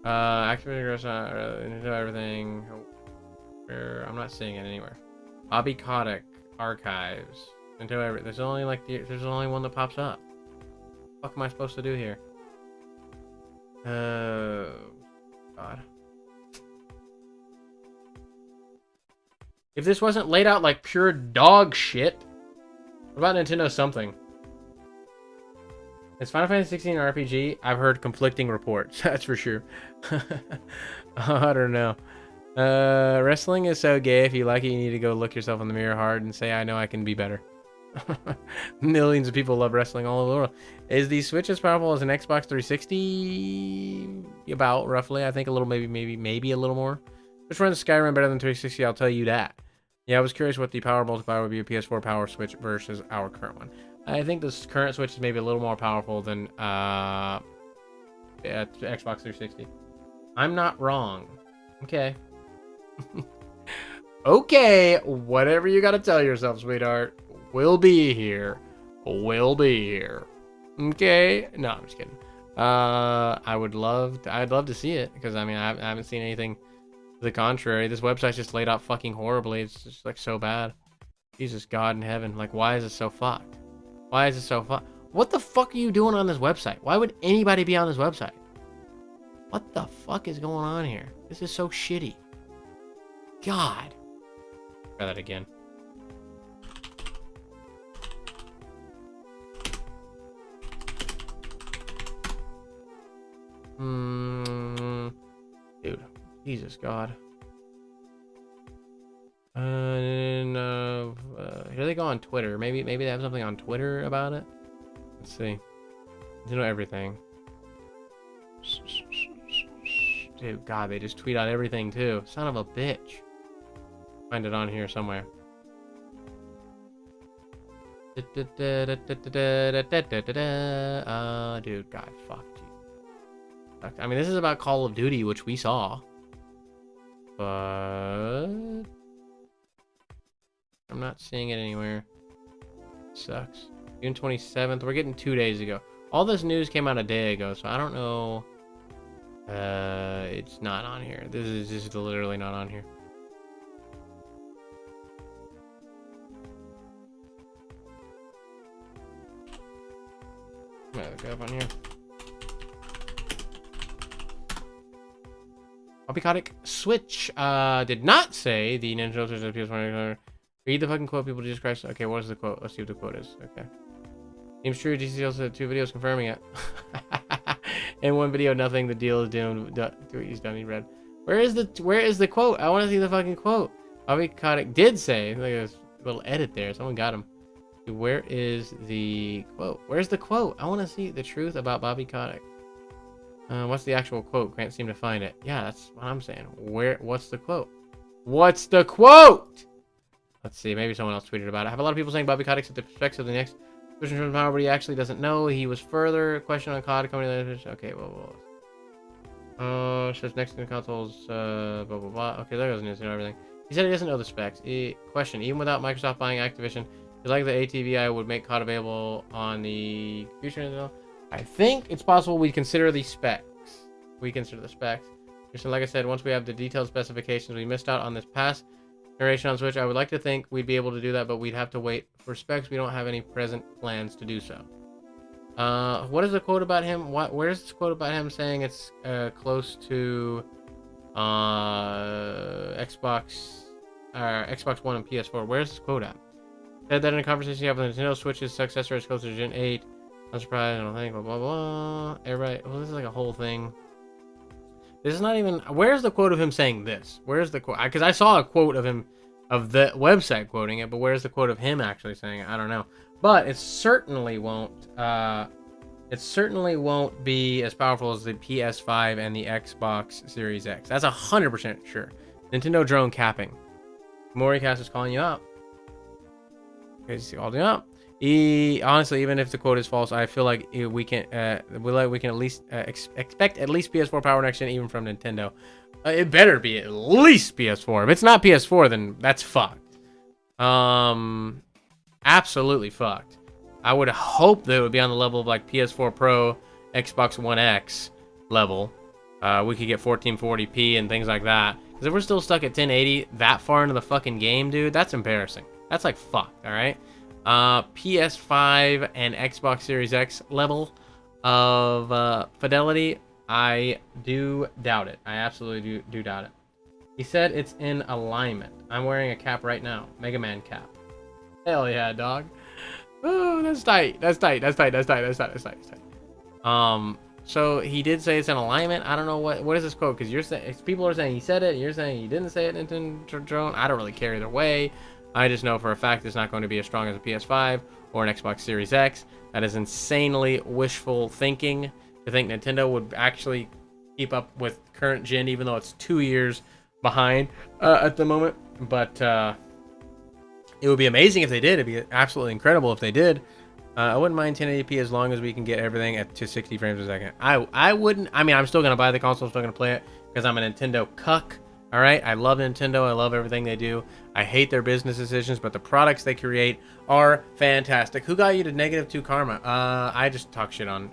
activating into everything. I'm not seeing it anywhere. Bobby Kotick. archives. There's only there's only one that pops up. What the fuck am I supposed to do here? God. If this wasn't laid out like pure dog shit, what about Nintendo something? Is Final Fantasy 16 an RPG? I've heard conflicting reports. That's for sure. I don't know. Wrestling is so gay. If you like it, you need to go look yourself in the mirror hard and say, I know I can be better. Millions of people love wrestling all over the world. Is the Switch as powerful as an Xbox 360? About, roughly. I think a little, maybe a little more. Which runs Skyrim better than 360? I'll tell you that. Yeah, I was curious what the power multiplier would be a PS4 power Switch versus our current one. I think this current Switch is maybe a little more powerful than Xbox 360. I'm not wrong. Okay. Okay, whatever you gotta tell yourself, sweetheart. We'll be here. We'll be here. Okay? No, I'm just kidding. I'd love to see it, because I mean I haven't seen anything to the contrary. This website's just laid out fucking horribly. It's just like so bad. Jesus God in heaven. Like, why is it so fucked? Why is it so fucked? What the fuck are you doing on this website? Why would anybody be on this website? What the fuck is going on here? This is so shitty. God. Try that again. Dude. Jesus God. Here they go on Twitter. Maybe they have something on Twitter about it. Let's see. You know everything. Dude, God, they just tweet out everything too. Son of a bitch. Find it on here somewhere. Dude, God, fuck you. I mean, this is about Call of Duty, which we saw. But I'm not seeing it anywhere. Sucks. June 27th. We're getting 2 days ago. All this news came out a day ago, so I don't know. It's not on here. This is just literally not on here. I'm gonna look it up on here. Copycotic Switch did not say the Nintendo Switch of PS1. Read the fucking quote, people. Jesus Christ. Okay, what is the quote? Let's see what the quote is. Okay. Seems true. GC also had 2 videos confirming it. In one video, nothing. The deal is doomed. He's done. He read. Where is the quote? I want to see the fucking quote. Copycotic did say. Look at this little edit there. Someone got him. Where is the quote? Where's the quote? I want to see the truth about Bobby Kotick. What's the actual quote? Can't seem to find it. Yeah, that's what I'm saying. What's the quote? What's the quote? Let's see. Maybe someone else tweeted about it. I have a lot of people saying Bobby Kotick said the specs of the next version from power, but he actually doesn't know. He was further question on Kotick. Okay, well. Says next to the consoles, blah, blah, blah. Okay, there goes news and everything. He said he doesn't know the specs. Question, even without Microsoft buying Activision, you like the ATVI would make COD available on the future? I think it's possible we consider the specs. Just like I said, once we have the detailed specifications, we missed out on this past generation on Switch. I would like to think we'd be able to do that, but we'd have to wait for specs. We don't have any present plans to do so. What is the quote about him? Where's this quote about him saying it's close to Xbox One and PS4? Where's this quote at? Said that in a conversation you have with Nintendo Switch's successor is closer to Gen 8. I'm surprised. I don't think. Blah blah blah. Everybody. Well, this is like a whole thing. This is not even. Where's the quote of him saying this? Where's the quote? Because I saw a quote of him, of the website quoting it, but where's the quote of him actually saying it? I don't know. But it certainly won't. It certainly won't be as powerful as the PS5 and the Xbox Series X. That's 100% sure. Nintendo drone capping. Moricast is calling you out. Okay, he's calling you out. Honestly, even if the quote is false, I feel like we can at least expect at least PS4 power next gen, even from Nintendo. It better be at least PS4. If it's not PS4, then that's fucked. Absolutely fucked. I would hope that it would be on the level of like PS4 Pro, Xbox One X level. We could get 1440p and things like that. Because if we're still stuck at 1080 that far into the fucking game, dude, that's embarrassing. That's like fucked, all right? PS5 and Xbox Series X level of fidelity, I do doubt it. I absolutely do doubt it. He said it's in alignment. I'm wearing a cap right now. Mega Man cap. Hell yeah, dog. Oh, that's tight. That's tight. So he did say it's in alignment. I don't know what is this quote, because you're saying people are saying he said it, you're saying he didn't say it. Nintendo. I don't really care either way. I just know for a fact it's not going to be as strong as a PS5 or an Xbox Series X. That is insanely wishful thinking to think Nintendo would actually keep up with current gen, even though it's 2 years behind at the moment. But it would be amazing if they did. It'd be absolutely incredible if they did. I wouldn't mind 1080p as long as we can get everything to 60 frames a second. I wouldn't. I mean, I'm still gonna buy the console. I'm still gonna play it because I'm a Nintendo cuck. All right, I love Nintendo. I love everything they do. I hate their business decisions, but the products they create are fantastic. Who got you to -2 karma? I just talk shit on.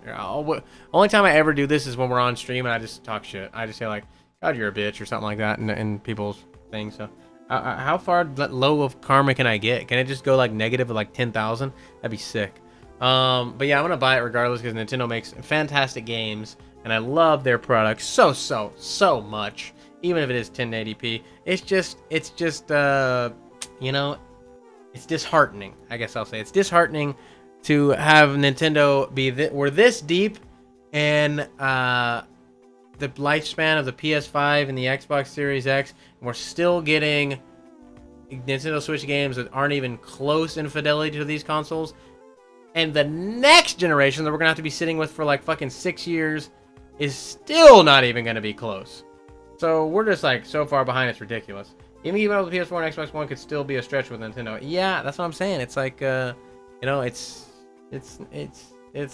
Only time I ever do this is when we're on stream and I just talk shit. I just say like, "God, you're a bitch" or something like that in people's things. So, how far low of karma can I get? Can it just go like negative like 10,000? That'd be sick. But yeah, I'm gonna buy it regardless because Nintendo makes fantastic games and I love their products so much. Even if it is 1080p, it's just you know, it's disheartening. I guess I'll say it's disheartening to have Nintendo be we're this deep in the lifespan of the PS5 and the Xbox Series X, and we're still getting Nintendo Switch games that aren't even close in fidelity to these consoles. And the next generation that we're gonna have to be sitting with for like fucking 6 years is still not even gonna be close. So we're just like so far behind, it's ridiculous. Even though the PS4 and Xbox One could still be a stretch with Nintendo. Yeah, that's what I'm saying. It's like, you know, it's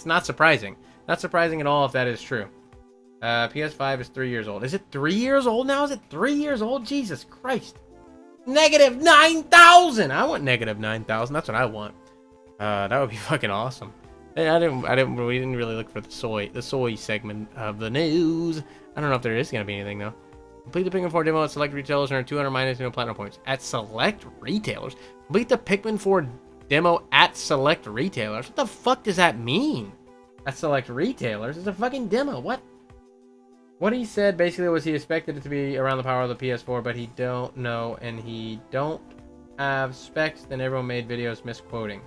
not surprising. Not surprising at all if that is true. PS5 is 3 years old. Is it 3 years old now? Is it 3 years old? Jesus Christ. -9,000. I want -9,000. That's what I want. That would be fucking awesome. We didn't really look for the soy segment of the news. I don't know if there is gonna be anything though. Complete the Pikmin 4 demo at select retailers and earn 200 minus platinum points. At select retailers? Complete the Pikmin 4 demo at select retailers? What the fuck does that mean? At select retailers? It's a fucking demo. What? What he said basically was he expected it to be around the power of the PS4, but he don't know, and he don't have specs, then everyone made videos misquoting.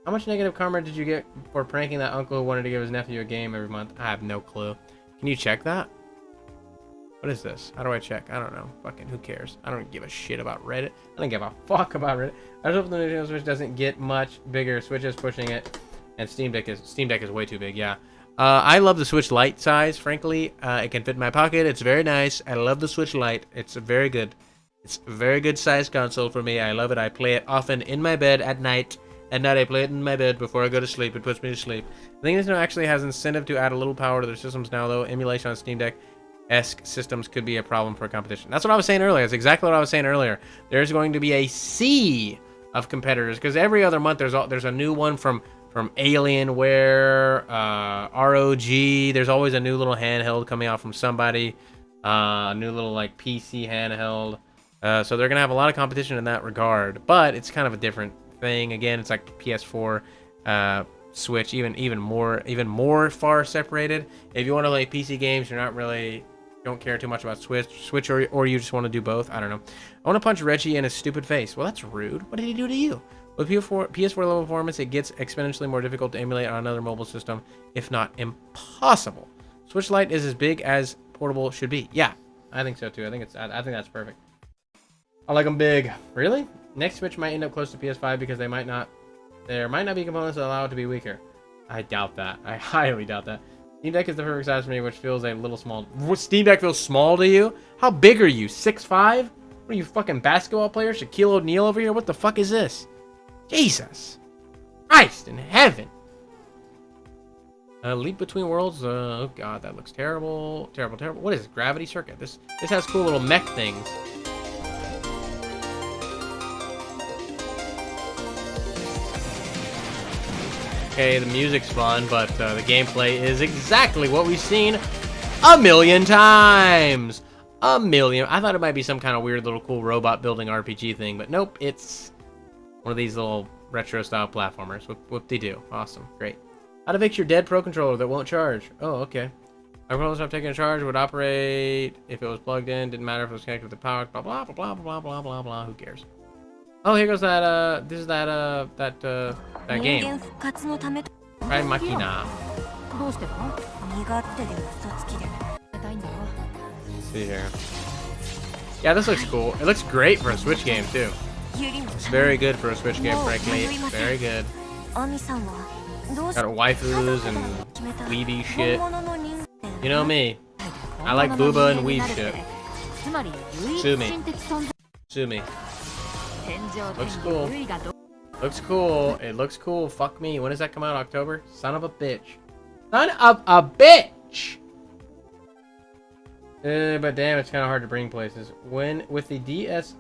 How much negative karma did you get for pranking that uncle who wanted to give his nephew a game every month? I have no clue. Can you check that? What is this? How do I check? I don't know. Fucking who cares? I don't give a shit about Reddit. I don't give a fuck about Reddit. I just hope the Nintendo Switch doesn't get much bigger. Switch is pushing it, and Steam Deck is way too big. Yeah. I love the Switch Lite size. Frankly, it can fit in my pocket. It's very nice. I love the Switch Lite. It's very good. It's a very good size console for me. I love it. I play it often in my bed at night. At night, I play it in my bed before I go to sleep. It puts me to sleep. I think Nintendo actually has incentive to add a little power to their systems now, though. Emulation on Steam Deck-esque systems could be a problem for competition. That's what I was saying earlier. That's exactly what I was saying earlier. There's going to be a sea of competitors because every other month there's a new one from Alienware, ROG. There's always a new little handheld coming out from somebody. A new little like PC handheld. So they're gonna have a lot of competition in that regard. But it's kind of a different thing. Again, it's like PS4, Switch, even more far separated. If you want to play PC games, don't care too much about Switch, or you just want to do both. I don't know. I want to punch Reggie in his stupid face. Well, that's rude. What did he do to you? With PS4 level performance, it gets exponentially more difficult to emulate on another mobile system, if not impossible. Switch Lite is as big as portable should be. Yeah, I think so too. I think that's perfect. I like them big. Really? Next Switch might end up close to PS5 because there might not be components that allow it to be weaker. I doubt that. I highly doubt that. Steam Deck is the perfect size for me, which feels a little small. Steam Deck feels small to you? How big are you? 6'5"? What are you, fucking basketball player? Shaquille O'Neal over here? What the fuck is this? Jesus Christ in heaven. Leap Between Worlds. Oh god, that looks terrible. Terrible. What is this? Gravity Circuit? This has cool little mech things. Okay, the music's fun, but the gameplay is exactly what we've seen a million times. A million. I thought it might be some kind of weird little cool robot building RPG thing, but nope, it's One of these little retro style platformers. Whoop-de-doo. Awesome. Great. How to fix your dead Pro Controller that won't charge. Oh, okay. My controller stopped taking a charge. Would operate if it was plugged in. Didn't matter if it was connected with the power. Blah, blah, blah, blah, blah, blah, blah, blah. Who cares? Oh, here goes that, this is that game. Right, Machina. Let's see here. Yeah, this looks cool. It looks great for a Switch game, too. It's very good for a Switch game, frankly. Very good. Got waifus and weeby shit. You know me. I like booba and weeb shit. Sue me. Sue me. Looks cool. Looks cool. It looks cool. Fuck me. When does that come out? October? Son of a bitch. Son of a bitch! But damn, it's kind of hard to bring places. When, with the DSL?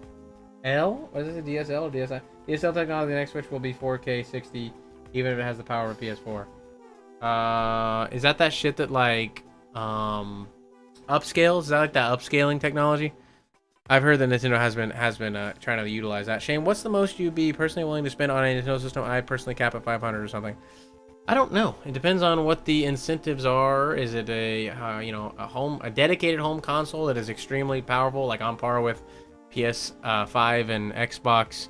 What is it, DSL or DSI? DSL technology, the next Switch will be 4K 60, even if it has the power of a PS4. Is that shit that, like, upscales? Is that like that upscaling technology? I've heard that Nintendo has been trying to utilize that. Shane, what's the most you'd be personally willing to spend on a Nintendo system? I personally cap at 500 or something. I don't know. It depends on what the incentives are. Is it a a dedicated home console that is extremely powerful, like on par with PS5 and Xbox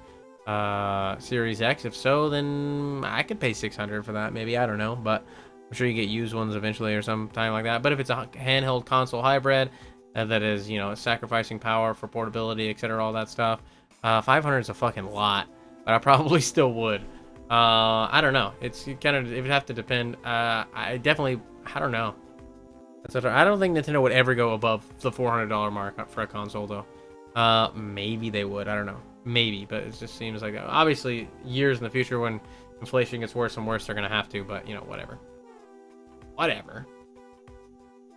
Series X? If so, then I could pay 600 for that. Maybe, I don't know, but I'm sure you get used ones eventually or sometime like that. But if it's a handheld console hybrid that is, sacrificing power for portability, etc., all that stuff, 500 is a fucking lot. But I probably still would. I don't know. It would have to depend. I don't know. I don't think Nintendo would ever go above the $400 mark for a console, though. Maybe they would. I don't know. Maybe, but it just seems like obviously years in the future when inflation gets worse and worse, they're gonna have to. But whatever. Whatever.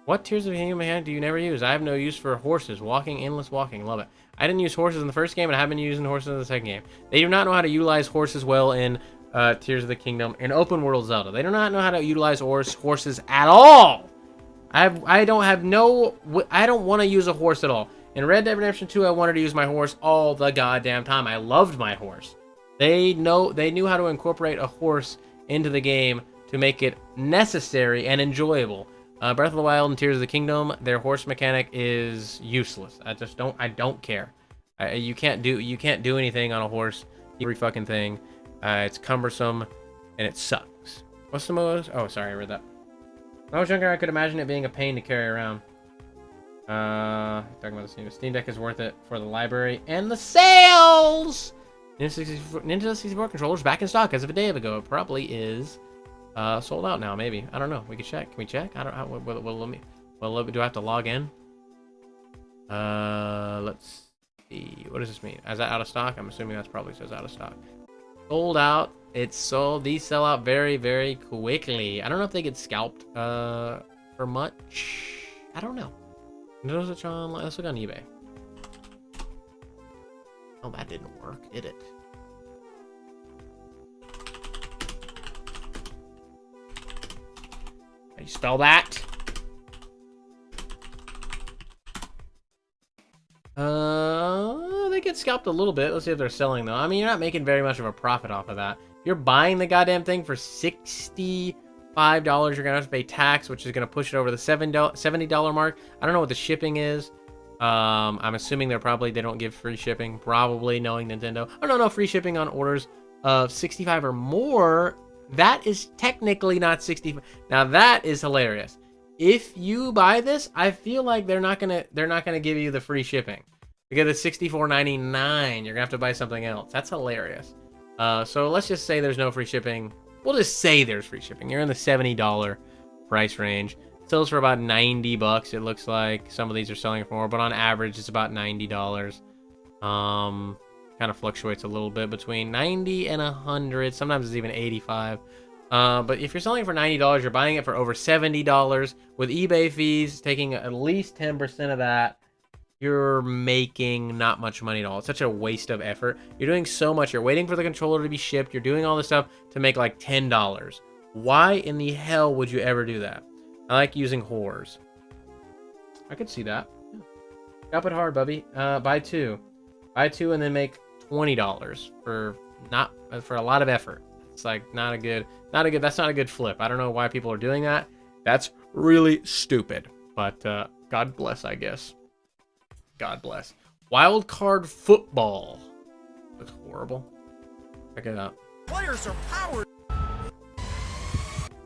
What Tears of the Kingdom mechanic do you never use? I have no use for horses. Walking, endless walking. Love it. I didn't use horses in the first game, and I have been using horses in the second game. They do not know how to utilize horses well in Tears of the Kingdom in open world Zelda. They do not know how to utilize horses at all. I don't want to use a horse at all. In Red Dead Redemption 2, I wanted to use my horse all the goddamn time. I loved my horse. They knew how to incorporate a horse into the game to make it necessary and enjoyable. Breath of the Wild and Tears of the Kingdom, their horse mechanic is useless. I don't care. You can't do anything on a horse. Every fucking thing. It's cumbersome and it sucks. What's the most? Oh, sorry, I read that. When I was younger, I could imagine it being a pain to carry around. Talking about the Steam Deck is worth it for the library and the sales. Nintendo 64 controllers back in stock as of a day ago. It probably is. Sold out now, maybe. I don't know. We can check. Can we check? I don't know. Do I have to log in? Let's see. What does this mean? Is that out of stock? I'm assuming that's probably says out of stock. Sold out. It's sold. These sell out very, very quickly. I don't know if they get scalped for much. I don't know. Let's look on eBay. Oh, that didn't work, did it? How do you spell that? They get scalped a little bit. Let's see if they're selling, though. I mean, you're not making very much of a profit off of that. If you're buying the goddamn thing for $65, you're gonna have to pay tax, which is gonna push it over the $70 mark. I don't know what the shipping is. I'm assuming they don't give free shipping, probably, knowing Nintendo. Oh, no, free shipping on orders of 65 or more. That is technically not 65. Now that is hilarious. If you buy this, I feel like they're not gonna give you the free shipping. Because it's $64.99. You're gonna have to buy something else. That's hilarious. So let's just say there's no free shipping. We'll just say there's free shipping. You're in the $70 price range. It sells for about $90. It looks like some of these are selling for more, but on average, it's about $90. Kind of fluctuates a little bit between 90 and 100. Sometimes it's even 85. But if you're selling it for $90, you're buying it for over $70 with eBay fees taking at least 10% of that. You're making not much money at all. It's such a waste of effort. You're doing so much. You're waiting for the controller to be shipped. You're doing all this stuff to make like $10. Why in the hell would you ever do that? I like using whores. I could see that. Yeah. Up it hard, Bubby. Buy two. Buy two and then make $20 for not for a lot of effort. It's like that's not a good flip. I don't know why people are doing that. That's really stupid. But God bless, I guess. God bless. Wild card football. Looks horrible. Check it out. Players are powered.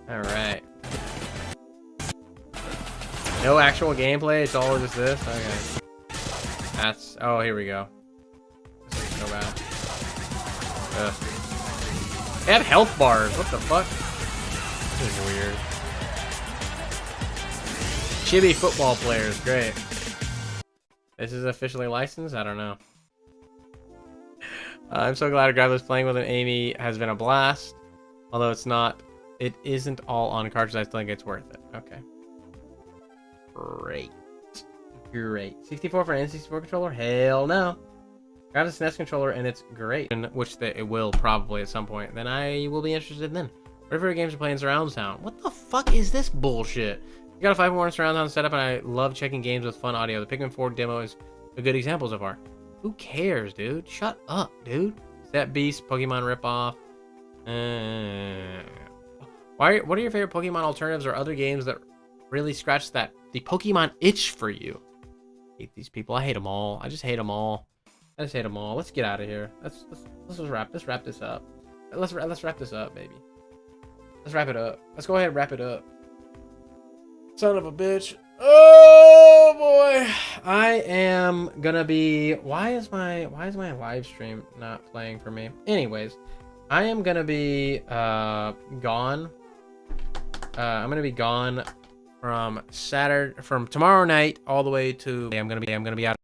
All right. No actual gameplay. It's all just this. Okay. That's. Oh, here we go. This is so bad. They have health bars. What the fuck? This is weird. Chibi football players. Great. This is officially licensed? I don't know. I'm so glad Gravel's playing with an Amy has been a blast. Although it isn't all on cartridge. I still think it's worth it. Okay. Great. 64 for an N64 controller? Hell no. Grab the SNES controller and it's great. Which it will probably at some point. Then I will be interested then. What favorite games to play in surround sound? What the fuck is this bullshit? You got a 5.1 surround sound setup and I love checking games with fun audio. The Pikmin 4 demo is a good example so far. Who cares, dude? Shut up, dude. Set Beast, Pokemon ripoff. What are your favorite Pokemon alternatives or other games that really scratch the Pokemon itch for you? I hate these people. I hate them all. I just hate them all. Let's get out of here. Let's wrap this up. Let's wrap this up, baby. Let's wrap it up. Let's go ahead and wrap it up. Son of a bitch. Oh boy. I am gonna be. Why is my live stream not playing for me? Anyways, I am gonna be gone. I'm gonna be gone from tomorrow night all the way to. I'm gonna be out.